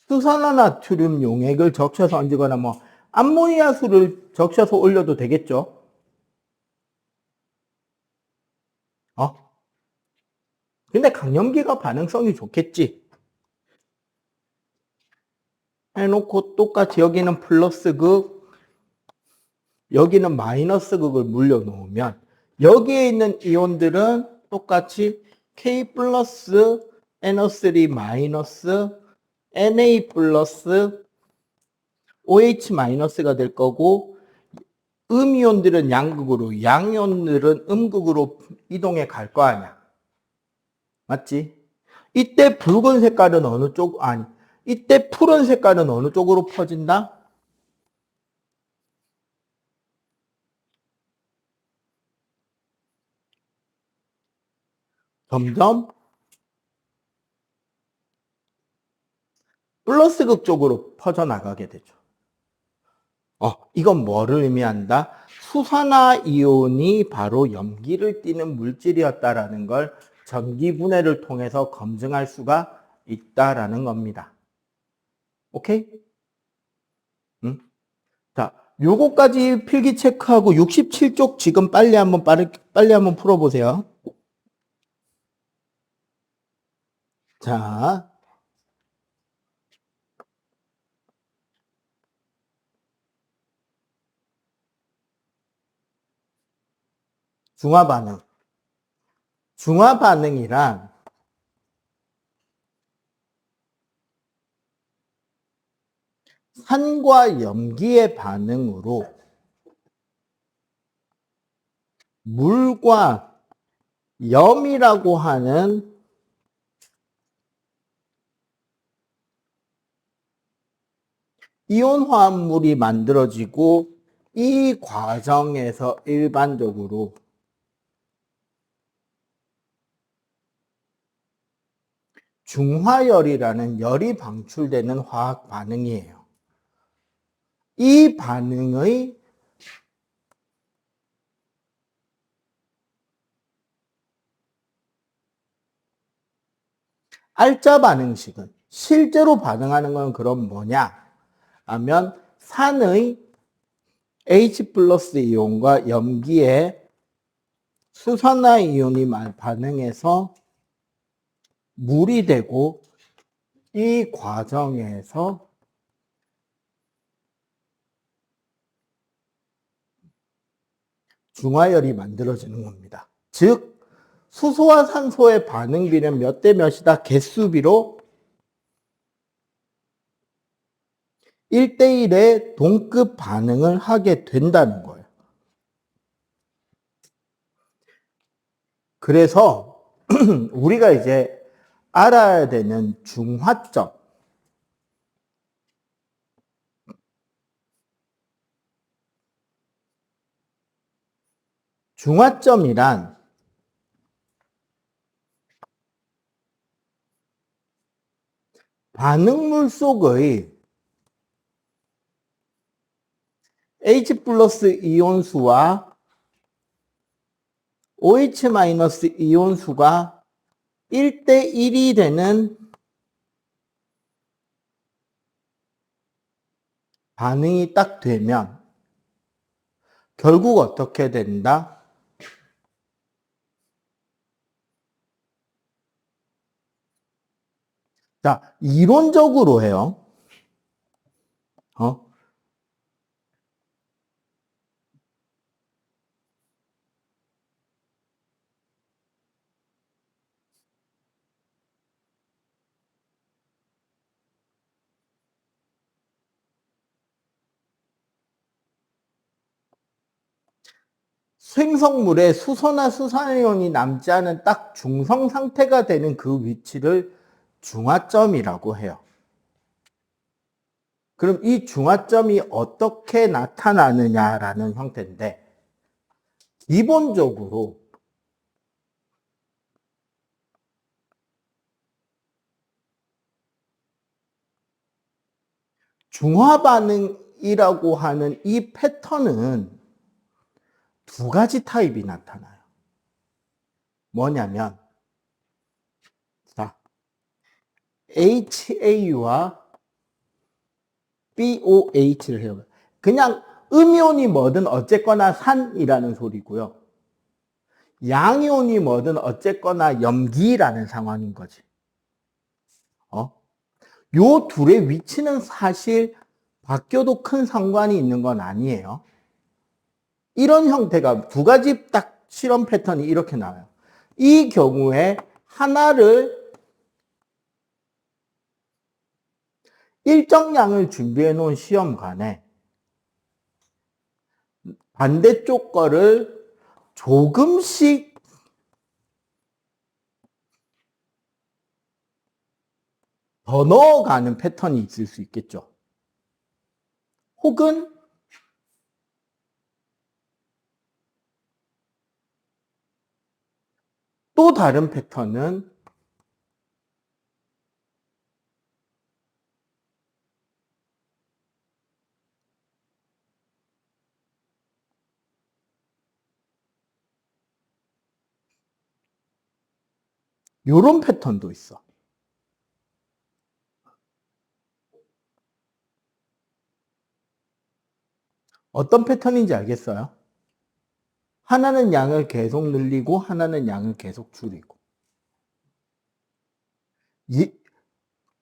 수산화나트륨 용액을 적셔서 얹거나 뭐 암모니아수를 적셔서 올려도 되겠죠. 근데 강염기가 반응성이 좋겠지. 해놓고 똑같이 여기는 플러스 극, 여기는 마이너스 극을 물려놓으면 여기에 있는 이온들은 똑같이 K 플러스 NO3 마이너스 Na 플러스 OH 마이너스가 될 거고 음이온들은 양극으로, 양이온들은 음극으로 이동해 갈 거 아니야. 맞지? 이때 붉은 색깔은 어느 쪽, 아니, 이때 푸른 색깔은 어느 쪽으로 퍼진다? 점점 플러스 극 쪽으로 퍼져나가게 되죠. 이건 뭐를 의미한다? 수산화이온이 바로 염기를 띠는 물질이었다라는 걸 전기분해를 통해서 검증할 수가 있다라는 겁니다. 오케이? 응? 자, 요거까지 필기 체크하고 67쪽 지금 빨리 한번 풀어보세요. 자, 중화반응. 중화반응이란 산과 염기의 반응으로 물과 염이라고 하는 이온 화합물이 만들어지고 이 과정에서 일반적으로 중화열이라는 열이 방출되는 화학 반응이에요. 이 반응의 알짜 반응식은 실제로 반응하는 건 그럼 뭐냐 하면 산의 H 플러스 이온과 염기의 수산화 이온이 반응해서 물이 되고 이 과정에서 중화열이 만들어지는 겁니다. 즉 수소와 산소의 반응비는 몇 대 몇이다? 개수비로 1대1의 동급 반응을 하게 된다는 거예요. 그래서 우리가 이제 알아야 되는 중화점. 중화점이란 반응물 속의 H 플러스 이온수와 OH 마이너스 이온수가 1대1이 되는 반응이 딱 되면 결국 어떻게 된다? 자, 이론적으로 해요. 생성물에 수소나 수산이온이 남지 않은 딱 중성 상태가 되는 그 위치를 중화점이라고 해요. 그럼 이 중화점이 어떻게 나타나느냐라는 형태인데, 기본적으로 중화반응이라고 하는 이 패턴은 두 가지 타입이 나타나요. 뭐냐면, 자, HA와 BOH를 해요. 그냥 음이온이 뭐든 어쨌거나 산이라는 소리고요. 양이온이 뭐든 어쨌거나 염기라는 상황인 거지. 요 둘의 위치는 사실 바뀌어도 큰 상관이 있는 건 아니에요. 이런 형태가 두 가지 딱 실험 패턴이 이렇게 나와요. 이 경우에 하나를 일정량을 준비해 놓은 시험관에 반대쪽 거를 조금씩 더 넣어가는 패턴이 있을 수 있겠죠. 혹은 또 다른 패턴은 요런 패턴도 있어. 어떤 패턴인지 알겠어요? 하나는 양을 계속 늘리고 하나는 양을 계속 줄이고.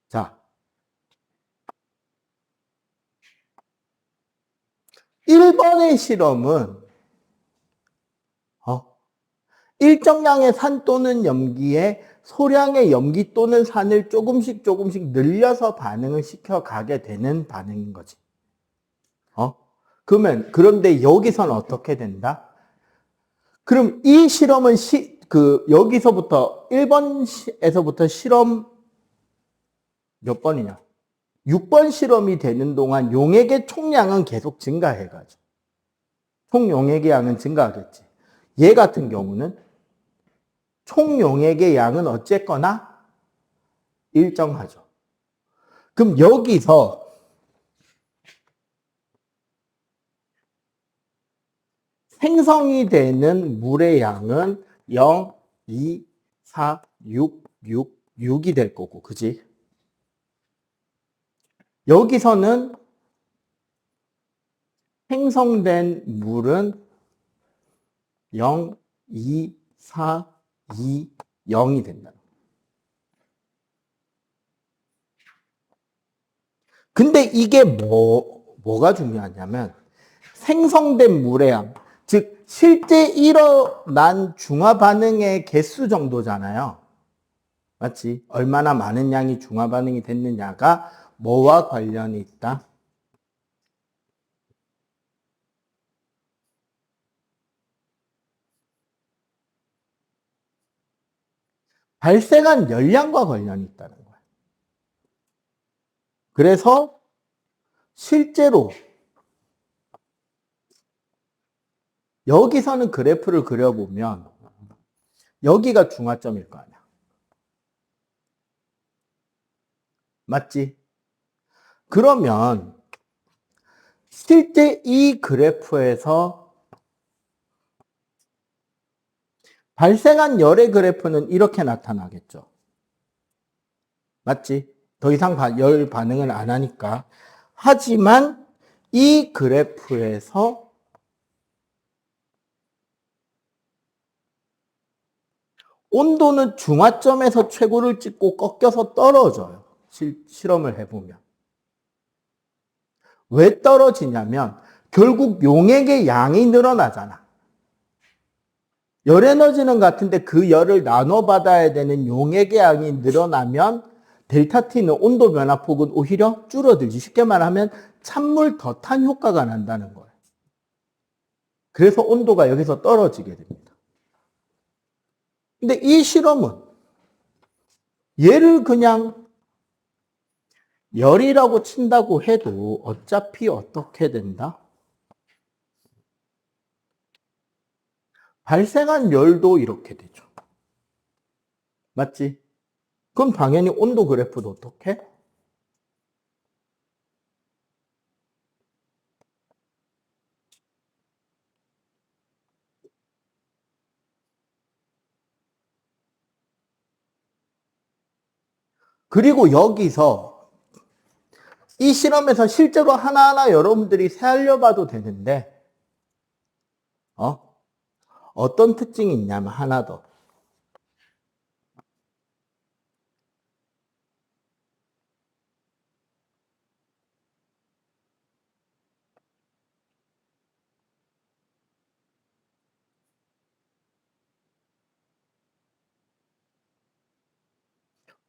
자, 1번의 실험은 일정량의 산 또는 염기에 소량의 염기 또는 산을 조금씩 늘려서 반응을 시켜가게 되는 반응인 거지. 그런데 여기서는 어떻게 된다? 그럼 이 실험은 여기서부터 1번에서부터 실험 몇 번이냐? 6번 실험이 되는 동안 용액의 총량은 계속 증가해가지고 총 용액의 양은 증가하겠지. 얘 같은 경우는 총 용액의 양은 어쨌거나 일정하죠. 그럼 여기서 생성이 되는 물의 양은 0, 2, 4, 6, 6이 될 거고, 그지? 여기서는 생성된 물은 0, 2, 4, 2, 0이 된다. 근데 이게 뭐가 중요하냐면 생성된 물의 양, 즉 실제 일어난 중화 반응의 개수 정도잖아요. 맞지? 얼마나 많은 양이 중화 반응이 됐느냐가 뭐와 관련이 있다? 발생한 열량과 관련이 있다는 거야. 그래서 실제로 여기서는 그래프를 그려보면 여기가 중화점일 거 아니야. 맞지? 그러면 실제 이 그래프에서 발생한 열의 그래프는 이렇게 나타나겠죠. 맞지? 더 이상 열 반응을 안 하니까. 하지만 이 그래프에서 온도는 중화점에서 최고를 찍고 꺾여서 떨어져요. 실험을 해보면. 왜 떨어지냐면 결국 용액의 양이 늘어나잖아. 열 에너지는 같은데 그 열을 나눠받아야 되는 용액의 양이 늘어나면 델타 T는 온도 변화폭은 오히려 줄어들지. 쉽게 말하면 찬물 더 탄 효과가 난다는 거예요. 그래서 온도가 여기서 떨어지게 됩니다. 근데 이 실험은 얘를 그냥 열이라고 친다고 해도 어차피 어떻게 된다? 발생한 열도 이렇게 되죠. 맞지? 그럼 당연히 온도 그래프도 어떻게? 그리고 여기서 이 실험에서 실제로 하나하나 여러분들이 살려봐도 되는데 어떤 특징이 있냐면 하나 더.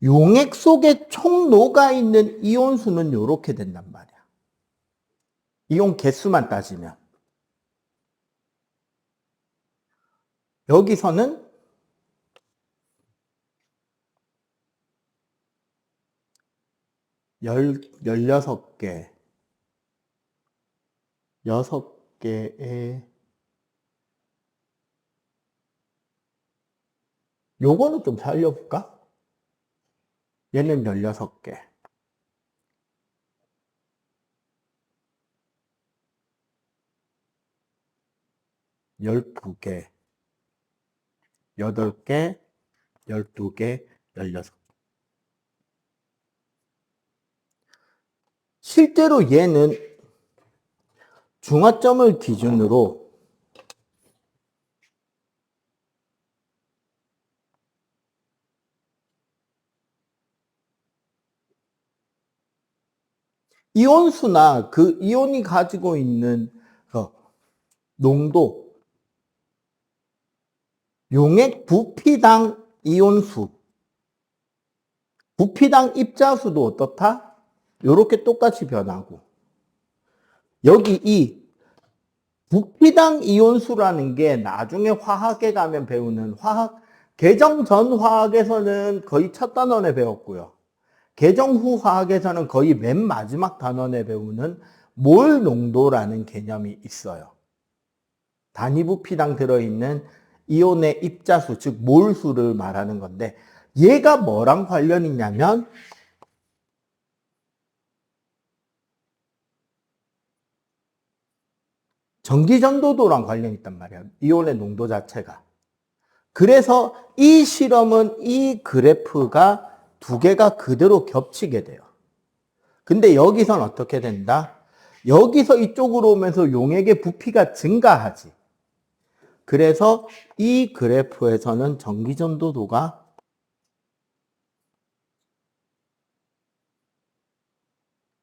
용액 속에 총 녹아있는 이온수는 이렇게 된단 말이야. 이온 개수만 따지면. 여기서는 16개, 6개의 요거는 좀 살려볼까? 얘는 16개. 12개, 8개, 12개, 16개. 실제로 얘는 중화점을 기준으로 이온수나 그 이온이 가지고 있는 농도, 용액 부피당 이온수, 부피당 입자수도 어떻다? 이렇게 똑같이 변하고, 여기 이 부피당 이온수라는 게 나중에 화학에 가면 배우는 개정 전 화학에서는 거의 첫 단원에 배웠고요. 개정 후 화학에서는 거의 맨 마지막 단원에 배우는 몰 농도라는 개념이 있어요. 단위 부피당 들어있는 이온의 입자수, 즉 몰수를 말하는 건데, 얘가 뭐랑 관련이 있냐면 전기전도도랑 관련이 있단 말이야. 이온의 농도 자체가. 그래서 이 실험은 이 그래프가 두 개가 그대로 겹치게 돼요. 근데 여기선 어떻게 된다? 여기서 이쪽으로 오면서 용액의 부피가 증가하지. 그래서 이 그래프에서는 전기전도도가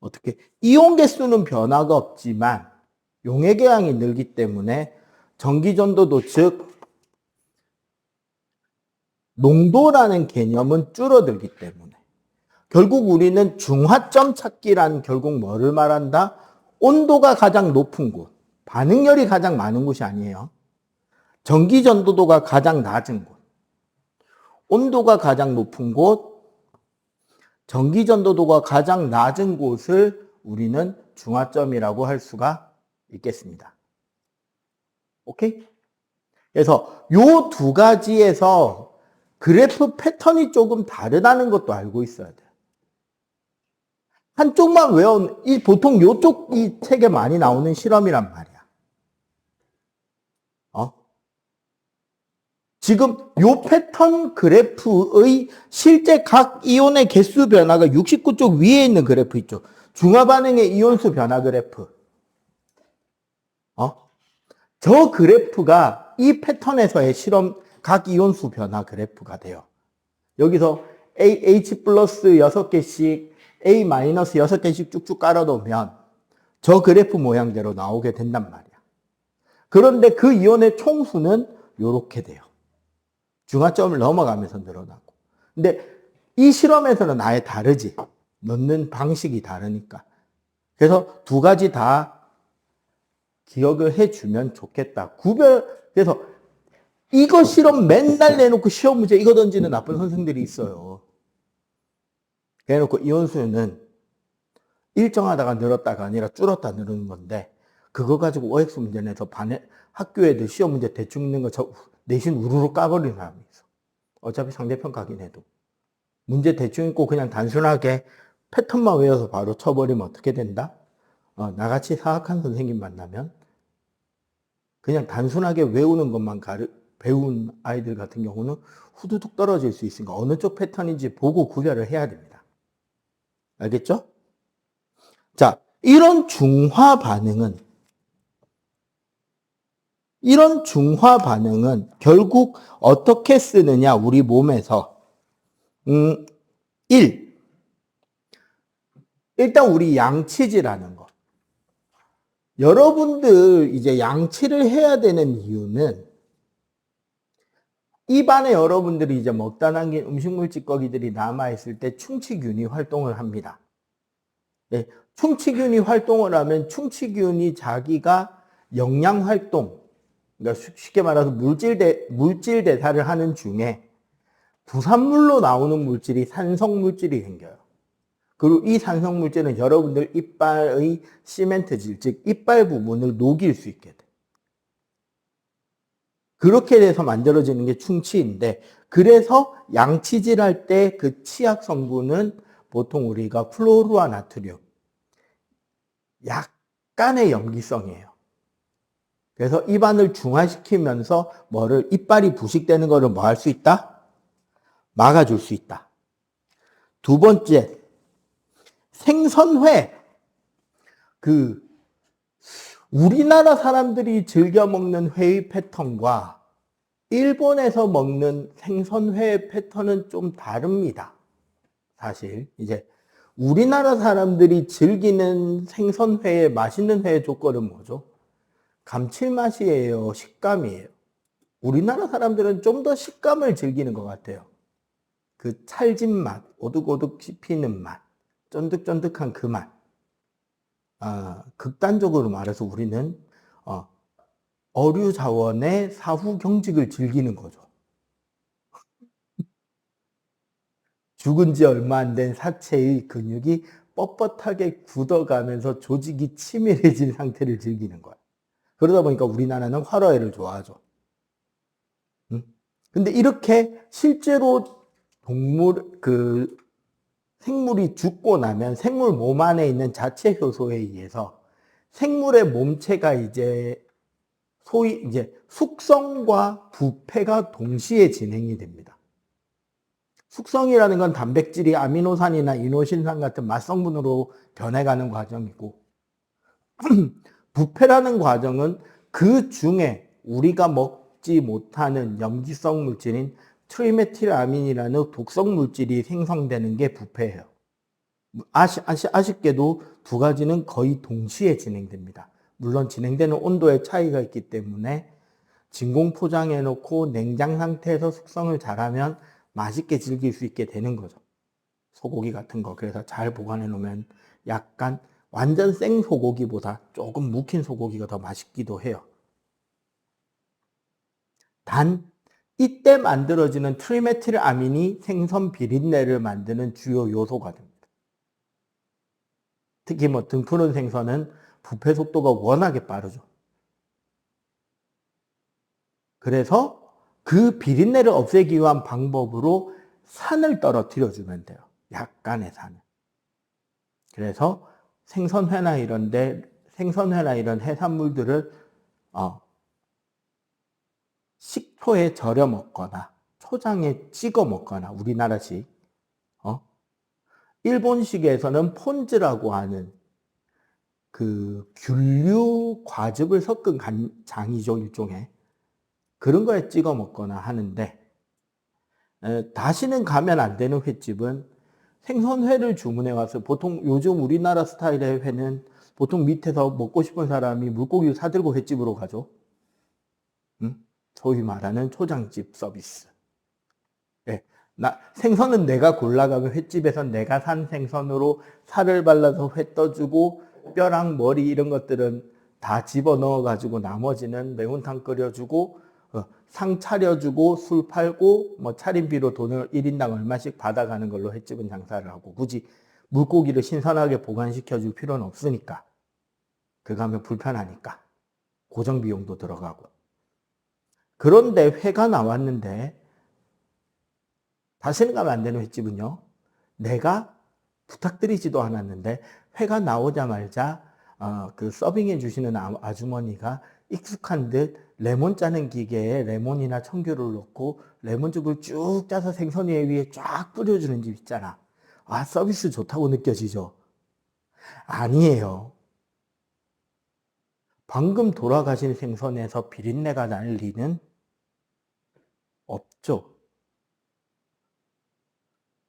어떻게 이온 개수는 변화가 없지만 용액의 양이 늘기 때문에 전기전도도 즉 농도라는 개념은 줄어들기 때문에 결국 우리는 중화점 찾기란 결국 뭐를 말한다? 온도가 가장 높은 곳, 반응열이 가장 많은 곳이 아니에요. 전기전도도가 가장 낮은 곳, 온도가 가장 높은 곳, 전기전도도가 가장 낮은 곳을 우리는 중화점이라고 할 수가 있겠습니다. 오케이? 그래서 요 두 가지에서 그래프 패턴이 조금 다르다는 것도 알고 있어야 돼요. 한쪽만 보통 요쪽 이 책에 많이 나오는 실험이란 말이야. 지금 요 패턴 그래프의 실제 각 이온의 개수 변화가 69쪽 위에 있는 그래프 있죠. 중화 반응의 이온수 변화 그래프. 저 그래프가 이 패턴에서의 실험 각 이온수 변화 그래프가 돼요. 여기서 H 플러스 6개씩, A 마이너스 6개씩 쭉쭉 깔아놓으면 저 그래프 모양대로 나오게 된단 말이야. 그런데 그 이온의 총수는 이렇게 돼요. 중화점을 넘어가면서 늘어나고. 근데 이 실험에서는 아예 다르지. 넣는 방식이 다르니까. 그래서 두 가지 다 기억을 해주면 좋겠다. 그래서 이거 실험 맨날 내놓고 시험 문제 이거 던지는 나쁜 선생들이 있어요. 그래놓고 이온수는 일정하다가 늘었다가 아니라 줄었다 늘는 건데 그거 가지고 OX 문제 내서 학교 애들 시험 문제 대충 있는 거 내신 우르르 까버리는 사람이 있어. 어차피 상대평 가긴 해도. 문제 대충 있고 그냥 단순하게 패턴만 외워서 바로 쳐버리면 어떻게 된다? 나같이 사악한 선생님 만나면 그냥 단순하게 외우는 것만 배운 아이들 같은 경우는 후두둑 떨어질 수 있으니까 어느 쪽 패턴인지 보고 구별을 해야 됩니다. 알겠죠? 자, 이런 중화 반응은 결국 어떻게 쓰느냐, 우리 몸에서. 일단 우리 양치질하는 거. 여러분들 이제 양치를 해야 되는 이유는 입안에 여러분들이 이제 먹다 남긴 음식물 찌꺼기들이 남아있을 때 충치균이 활동을 합니다. 네, 충치균이 활동을 하면 충치균이 자기가 영양 활동, 그러니까 쉽게 말해서 물질 대사를 하는 중에 부산물로 나오는 물질이 산성물질이 생겨요. 그리고 이 산성물질은 여러분들 이빨의 시멘트질, 즉 이빨 부분을 녹일 수 있게 돼. 그렇게 돼서 만들어지는 게 충치인데, 그래서 양치질할 때 그 치약 성분은 보통 우리가 플로루와 나트륨, 약간의 염기성이에요. 그래서 입안을 중화시키면서 이빨이 부식되는 거를 뭐 할 수 있다? 막아줄 수 있다. 두 번째, 생선회. 우리나라 사람들이 즐겨 먹는 회의 패턴과 일본에서 먹는 생선회 패턴은 좀 다릅니다. 사실 이제 우리나라 사람들이 즐기는 생선회의 맛있는 회의 조건은 뭐죠? 감칠맛이에요? 식감이에요? 우리나라 사람들은 좀 더 식감을 즐기는 것 같아요. 그 찰진 맛, 오독오독 씹히는 맛, 쫀득쫀득한 그 맛. 극단적으로 말해서 우리는 어류 자원의 사후 경직을 즐기는 거죠. 죽은 지 얼마 안 된 사체의 근육이 뻣뻣하게 굳어가면서 조직이 치밀해진 상태를 즐기는 거야. 그러다 보니까 우리나라는 화로회를 좋아하죠. 근데 이렇게 실제로 생물이 죽고 나면 생물 몸 안에 있는 자체 효소에 의해서 생물의 몸체가 소위 숙성과 부패가 동시에 진행이 됩니다. 숙성이라는 건 단백질이 아미노산이나 이노신산 같은 맛성분으로 변해가는 과정이고, 부패라는 과정은 그 중에 우리가 먹지 못하는 염기성 물질인 트리메틸아민이라는 독성 물질이 생성되는 게 부패예요. 아쉽게도 두 가지는 거의 동시에 진행됩니다. 물론 진행되는 온도의 차이가 있기 때문에 진공 포장해 놓고 냉장 상태에서 숙성을 잘하면 맛있게 즐길 수 있게 되는 거죠. 소고기 같은 거. 그래서 잘 보관해 놓으면 약간 완전 생 소고기보다 조금 묵힌 소고기가 더 맛있기도 해요. 단 이때 만들어지는 트리메틸아민이 생선 비린내를 만드는 주요 요소가 됩니다. 특히 등푸른 생선은 부패 속도가 워낙에 빠르죠. 그래서 그 비린내를 없애기 위한 방법으로 산을 떨어뜨려 주면 돼요. 약간의 산을. 그래서 생선회나 이런 해산물들을 식초에 절여 먹거나 초장에 찍어 먹거나 우리나라식, 일본식에서는 폰즈라고 하는 그 균류 과즙을 섞은 간장이죠, 일종의. 그런 거에 찍어 먹거나 하는데, 다시는 가면 안 되는 횟집은 생선회를 주문해 와서, 보통 요즘 우리나라 스타일의 회는 보통 밑에서 먹고 싶은 사람이 물고기를 사들고 횟집으로 가죠. 소위 말하는 초장집 서비스. 생선은 내가 골라가면 횟집에서 내가 산 생선으로 살을 발라서 회 떠주고 뼈랑 머리 이런 것들은 다 집어넣어 가지고 나머지는 매운탕 끓여주고 상 차려주고 술 팔고 차림비로 돈을 1인당 얼마씩 받아가는 걸로 횟집은 장사를 하고, 굳이 물고기를 신선하게 보관시켜 줄 필요는 없으니까. 그거 하면 불편하니까 고정 비용도 들어가고. 그런데 회가 나왔는데 다시는 가면 안 되는 횟집은요, 내가 부탁드리지도 않았는데 회가 나오자마자 그 서빙해 주시는 아주머니가 익숙한 듯 레몬 짜는 기계에 레몬이나 청귤을 넣고 레몬즙을 쭉 짜서 생선 위에 쫙 뿌려주는 집 있잖아. 서비스 좋다고 느껴지죠? 아니에요. 방금 돌아가신 생선에서 비린내가 날 리는 없죠.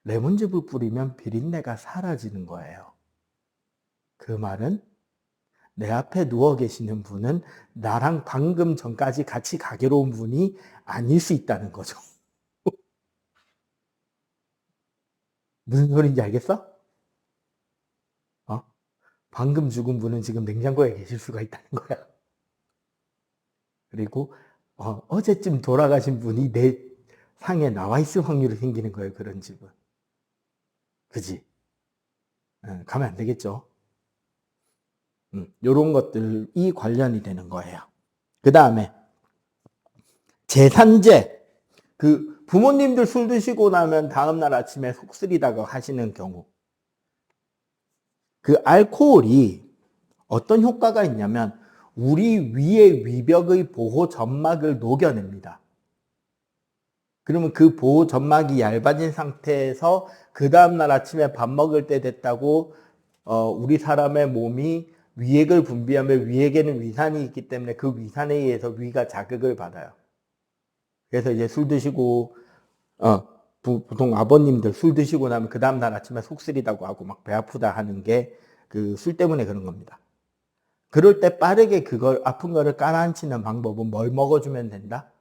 레몬즙을 뿌리면 비린내가 사라지는 거예요. 그 말은 내 앞에 누워 계시는 분은 나랑 방금 전까지 같이 가기로 온 분이 아닐 수 있다는 거죠. 무슨 소리인지 알겠어? 방금 죽은 분은 지금 냉장고에 계실 수가 있다는 거야. 그리고 어제쯤 돌아가신 분이 내 상에 나와 있을 확률이 생기는 거예요, 그런 집은. 그지? 가면 안 되겠죠? 요런 것들이 관련이 되는 거예요. 그 다음에 제산제. 부모님들 술 드시고 나면 다음날 아침에 속 쓰리다가 하시는 경우, 그 알코올이 어떤 효과가 있냐면 우리 위의 위벽의 보호 점막을 녹여냅니다. 그러면 그 보호 점막이 얇아진 상태에서 그 다음날 아침에 밥 먹을 때 됐다고 우리 사람의 몸이 위액을 분비하면 위액에는 위산이 있기 때문에 그 위산에 의해서 위가 자극을 받아요. 그래서 이제 술 드시고 보통 아버님들 술 드시고 나면 그 다음날 아침에 속 쓰리다고 하고 막 배 아프다 하는 게 그 술 때문에 그런 겁니다. 그럴 때 빠르게 그걸 아픈 거를 깔아앉히는 방법은 뭘 먹어주면 된다?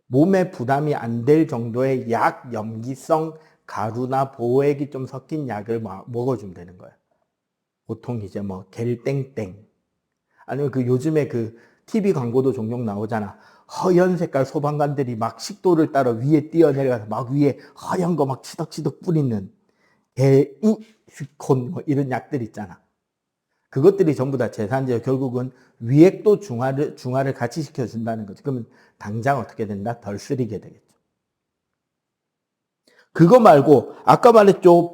몸에 부담이 안 될 정도의 약 염기성 가루나 보호액이 좀 섞인 약을 먹어주면 되는 거예요. 보통 이제 뭐 겔땡땡 아니면 그 요즘에 그 TV 광고도 종종 나오잖아. 허연 색깔 소방관들이 막 식도를 따라 위에 뛰어내려가서 막 위에 하얀 거 막 치덕치덕 뿌리는 게우스콘 뭐 이런 약들 있잖아. 그것들이 전부 다 제산제요. 결국은 위액도 중화를 같이 시켜준다는 거죠. 그러면 당장 어떻게 된다? 덜 쓰리게 되겠죠. 그거 말고 아까 말했죠.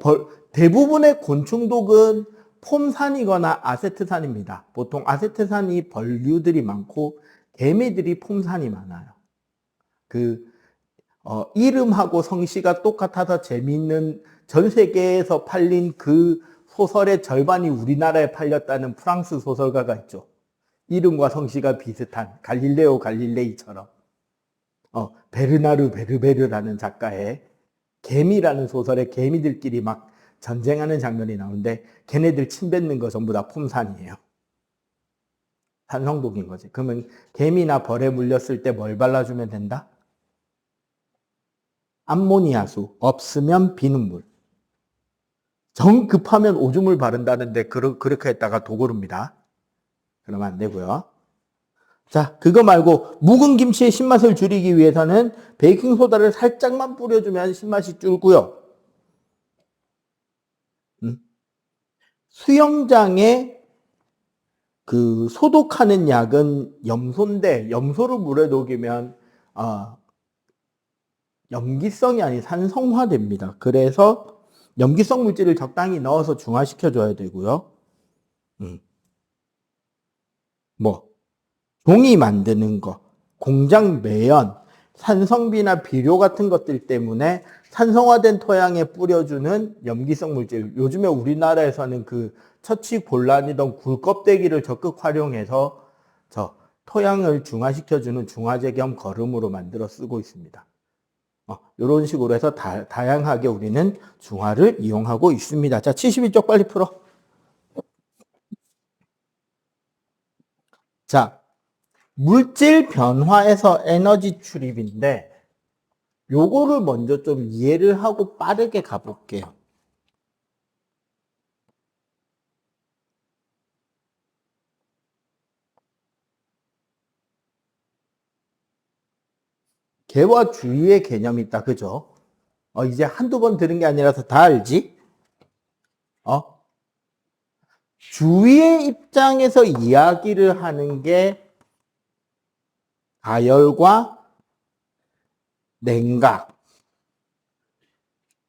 대부분의 곤충독은 폼산이거나 아세트산입니다. 보통 아세트산이 벌류들이 많고 개미들이 폼산이 많아요. 이름하고 성씨가 똑같아서 재미있는 전 세계에서 팔린 그 소설의 절반이 우리나라에 팔렸다는 프랑스 소설가가 있죠. 이름과 성씨가 비슷한 갈릴레오 갈릴레이처럼 베르나르 베르베르라는 작가의 개미라는 소설에 개미들끼리 막 전쟁하는 장면이 나오는데 걔네들 침 뱉는 거 전부 다 폼산이에요. 산성독인 거지. 그러면 개미나 벌에 물렸을 때 뭘 발라주면 된다? 암모니아수, 없으면 비눗물. 정 급하면 오줌을 바른다는데 그렇게 했다가 도고릅니다. 그러면 안 되고요. 자, 그거 말고 묵은 김치의 신맛을 줄이기 위해서는 베이킹소다를 살짝만 뿌려주면 신맛이 줄고요. 수영장에 그 소독하는 약은 염소인데 염소를 물에 녹이면 염기성이 아닌 산성화됩니다. 그래서 염기성 물질을 적당히 넣어서 중화시켜줘야 되고요. 종이 만드는 거, 공장 매연, 산성비나 비료 같은 것들 때문에 산성화된 토양에 뿌려주는 염기성 물질. 요즘에 우리나라에서는 그 처치곤란이던 굴껍데기를 적극 활용해서 토양을 중화시켜주는 중화제 겸 거름으로 만들어 쓰고 있습니다. 이런 식으로 해서 다양하게 우리는 중화를 이용하고 있습니다. 자, 72쪽 빨리 풀어. 자, 물질 변화에서 에너지 출입인데 요거를 먼저 좀 이해를 하고 빠르게 가볼게요. 개와 주의의 개념이 있다. 그죠? 이제 한두 번 들은 게 아니라서 다 알지? 주의의 입장에서 이야기를 하는 게 가열과 냉각.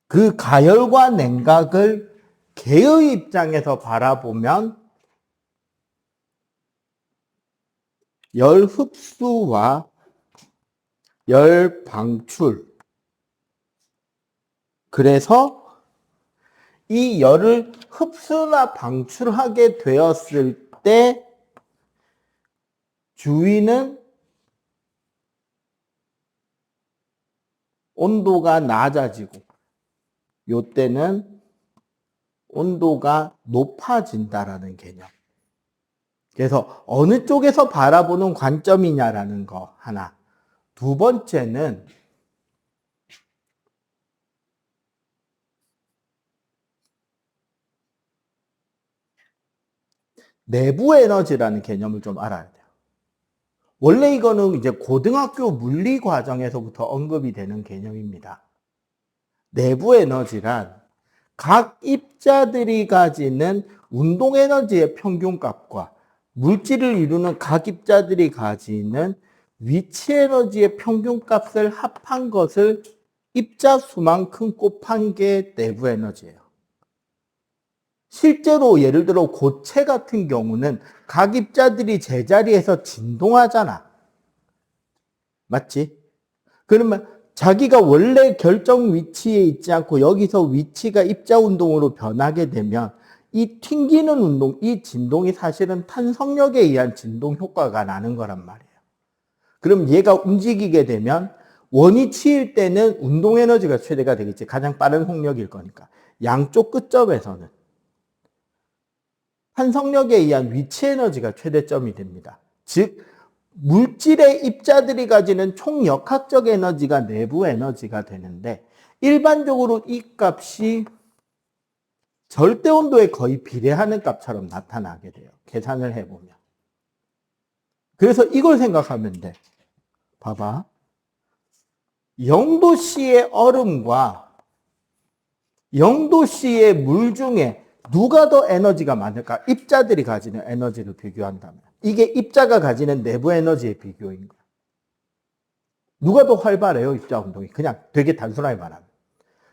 그 가열과 냉각을 개의 입장에서 바라보면 열 흡수와 열 방출. 그래서 이 열을 흡수나 방출하게 되었을 때 주위는 온도가 낮아지고 요때는 온도가 높아진다라는 개념. 그래서 어느 쪽에서 바라보는 관점이냐라는 거 하나. 두 번째는 내부 에너지라는 개념을 좀 알아야 돼요. 원래 이거는 이제 고등학교 물리 과정에서부터 언급이 되는 개념입니다. 내부 에너지란 각 입자들이 가지는 운동 에너지의 평균값과 물질을 이루는 각 입자들이 가지는 위치 에너지의 평균값을 합한 것을 입자 수만큼 곱한 게 내부 에너지예요. 실제로 예를 들어 고체 같은 경우는 각 입자들이 제자리에서 진동하잖아. 맞지? 그러면 자기가 원래 결정 위치에 있지 않고 여기서 위치가 입자 운동으로 변하게 되면 이 튕기는 운동, 이 진동이 사실은 탄성력에 의한 진동 효과가 나는 거란 말이에요. 그럼 얘가 움직이게 되면 원이 치일 때는 운동 에너지가 최대가 되겠지. 가장 빠른 속력일 거니까. 양쪽 끝점에서는 탄성력에 의한 위치 에너지가 최대점이 됩니다. 즉 물질의 입자들이 가지는 총 역학적 에너지가 내부 에너지가 되는데 일반적으로 이 값이 절대 온도에 거의 비례하는 값처럼 나타나게 돼요. 계산을 해보면. 그래서 이걸 생각하면 돼. 봐봐. 0도씨의 얼음과 0도씨의 물 중에 누가 더 에너지가 많을까? 입자들이 가지는 에너지를 비교한다면. 이게 입자가 가지는 내부 에너지의 비교인 거야. 누가 더 활발해요? 입자 운동이. 그냥 되게 단순하게 말하면.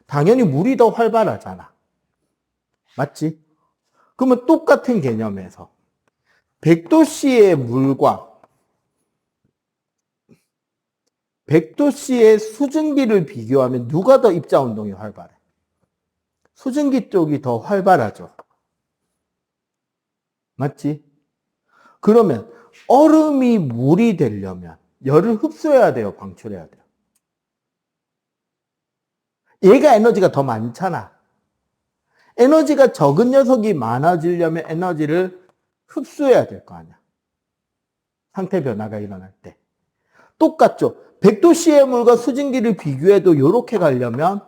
당연히 물이 더 활발하잖아. 맞지? 그러면 똑같은 개념에서 100도씨의 물과 100도씨의 수증기를 비교하면 누가 더 입자 운동이 활발해? 수증기 쪽이 더 활발하죠. 맞지? 그러면 얼음이 물이 되려면 열을 흡수해야 돼요? 방출해야 돼요? 얘가 에너지가 더 많잖아. 에너지가 적은 녀석이 많아지려면 에너지를 흡수해야 될 거 아니야. 상태 변화가 일어날 때. 똑같죠. 100도씨의 물과 수증기를 비교해도 이렇게 가려면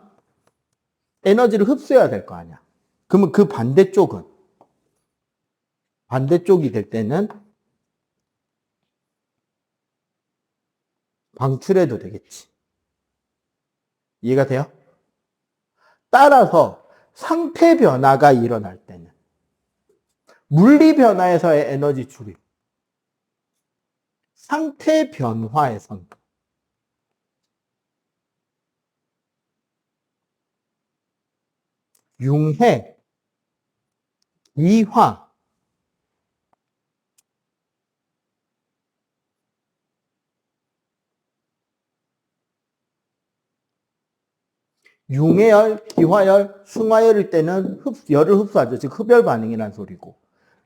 에너지를 흡수해야 될 거 아니야. 그러면 그 반대쪽은? 반대쪽이 될 때는 방출해도 되겠지. 이해가 돼요? 따라서 상태 변화가 일어날 때는 물리 변화에서의 에너지 출입, 상태 변화에선 융해, 이화, 융해열, 기화열, 승화열일 때는 열을 흡수하죠. 즉 흡열 반응이란 소리고.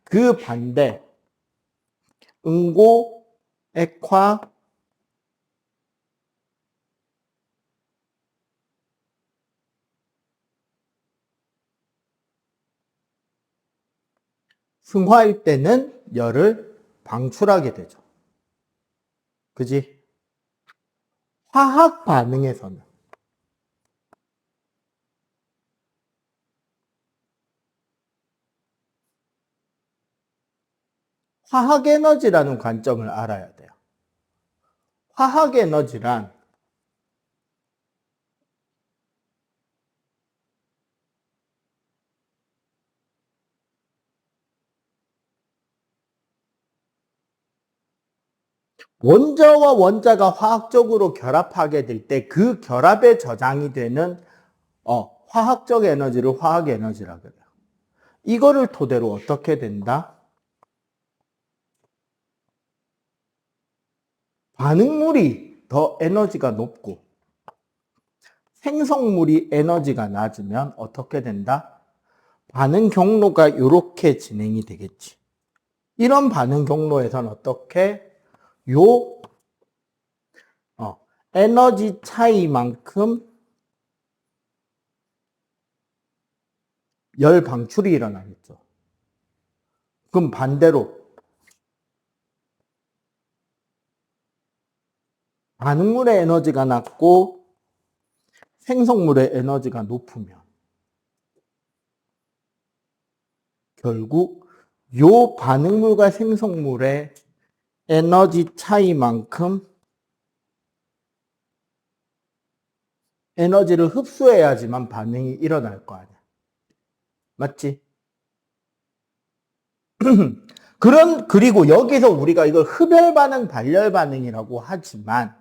그 반대 응고, 액화, 승화일 때는 열을 방출하게 되죠. 그지? 화학 반응에서는 화학 에너지라는 관점을 알아야 돼요. 화학 에너지란 원자와 원자가 화학적으로 결합하게 될 때 그 결합에 저장이 되는 화학적 에너지를 화학 에너지라고 해요. 이거를 토대로 어떻게 된다? 반응물이 더 에너지가 높고 생성물이 에너지가 낮으면 어떻게 된다? 반응 경로가 이렇게 진행이 되겠지. 이런 반응 경로에서는 어떻게? 에너지 차이만큼 열 방출이 일어나겠죠. 그럼 반대로 반응물의 에너지가 낮고 생성물의 에너지가 높으면 결국 요 반응물과 생성물의 에너지 차이만큼 에너지를 흡수해야지만 반응이 일어날 거 아니야. 맞지? 그리고 여기서 우리가 이걸 흡열 반응, 발열 반응이라고 하지만,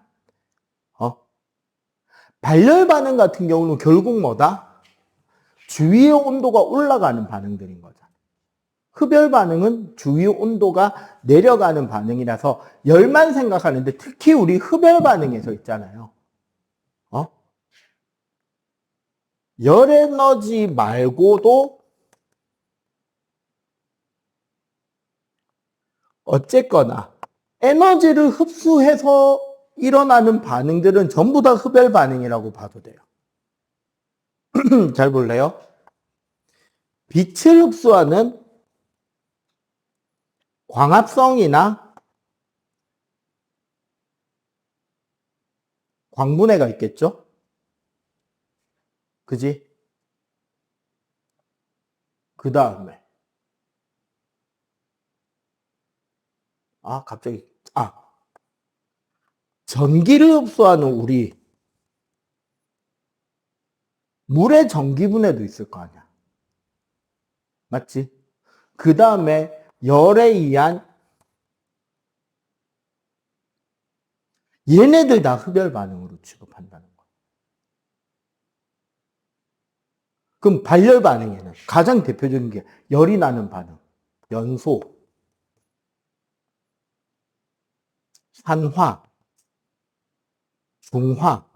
발열 반응 같은 경우는 결국 뭐다? 주위의 온도가 올라가는 반응들인 거잖아. 흡열 반응은 주위 온도가 내려가는 반응이라서 열만 생각하는데 특히 우리 흡열 반응에서 있잖아요. 어? 열 에너지 말고도 어쨌거나 에너지를 흡수해서 일어나는 반응들은 전부 다 흡열 반응이라고 봐도 돼요. 잘 볼래요? 빛을 흡수하는 광합성이나 광분해가 있겠죠? 그지? 그 다음에 갑자기 전기를 흡수하는 우리 물의 전기분해도 있을 거 아니야. 맞지? 그 다음에 열에 의한 얘네들 다 흡열 반응으로 취급한다는 거야. 그럼 발열 반응에는 가장 대표적인 게 열이 나는 반응, 연소, 산화, 중화,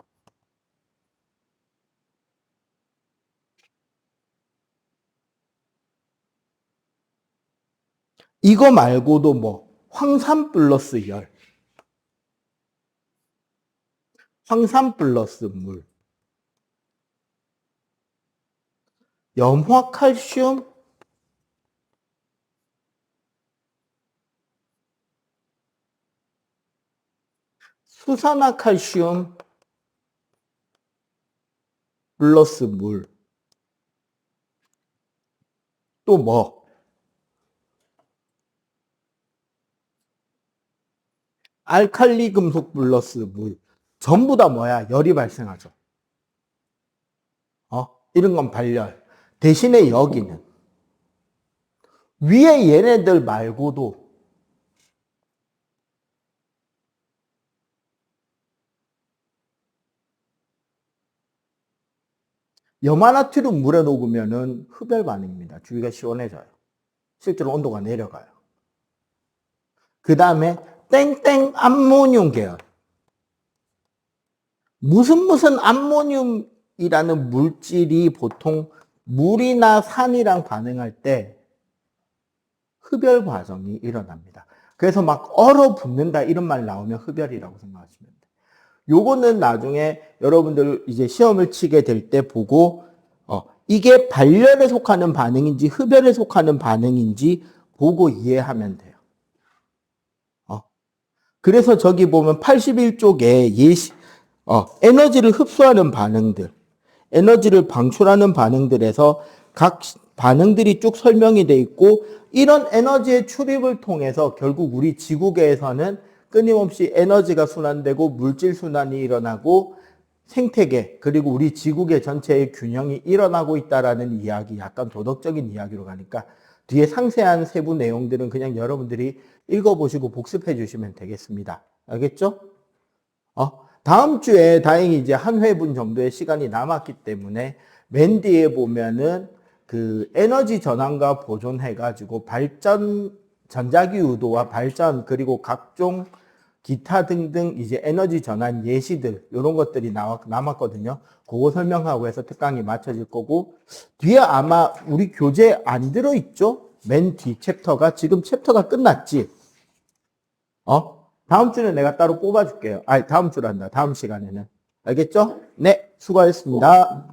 이거 말고도 뭐 황산 플러스 열, 황산 플러스 물, 염화 칼슘, 수산화 칼슘 플러스 물, 또 뭐 알칼리 금속 플러스 물, 전부 다 뭐야? 열이 발생하죠. 이런 건 발열. 대신에 여기는 위에 얘네들 말고도 염화나트륨 물에 녹으면은 흡열 반응입니다. 주위가 시원해져요. 실제로 온도가 내려가요. 그 다음에 땡땡 암모늄 계열. 무슨 암모늄이라는 물질이 보통 물이나 산이랑 반응할 때 흡열 과정이 일어납니다. 그래서 막 얼어붙는다 이런 말 나오면 흡열이라고 생각하시면 돼요. 요거는 나중에 여러분들 이제 시험을 치게 될 때 보고 이게 발열에 속하는 반응인지 흡열에 속하는 반응인지 보고 이해하면 돼요. 그래서 저기 보면 81쪽에 에너지를 흡수하는 반응들, 에너지를 방출하는 반응들에서 각 반응들이 쭉 설명이 돼 있고 이런 에너지의 출입을 통해서 결국 우리 지구계에서는 끊임없이 에너지가 순환되고 물질 순환이 일어나고 생태계 그리고 우리 지구계 전체의 균형이 일어나고 있다라는 이야기, 약간 도덕적인 이야기로 가니까 뒤에 상세한 세부 내용들은 그냥 여러분들이 읽어보시고 복습해 주시면 되겠습니다. 알겠죠? 다음 주에 다행히 이제 한 회분 정도의 시간이 남았기 때문에 맨 뒤에 보면은 그 에너지 전환과 보존해가지고 발전, 전자기 유도와 발전, 그리고 각종 기타 등등 이제 에너지 전환 예시들, 이런 것들이 남았거든요. 그거 설명하고 해서 특강이 맞춰질 거고, 뒤에 아마 우리 교재 안 들어있죠? 맨 뒤 챕터가, 지금 챕터가 끝났지? 다음 주는 내가 따로 뽑아줄게요. 다음 주란다. 다음 시간에는. 알겠죠? 네, 수고하셨습니다.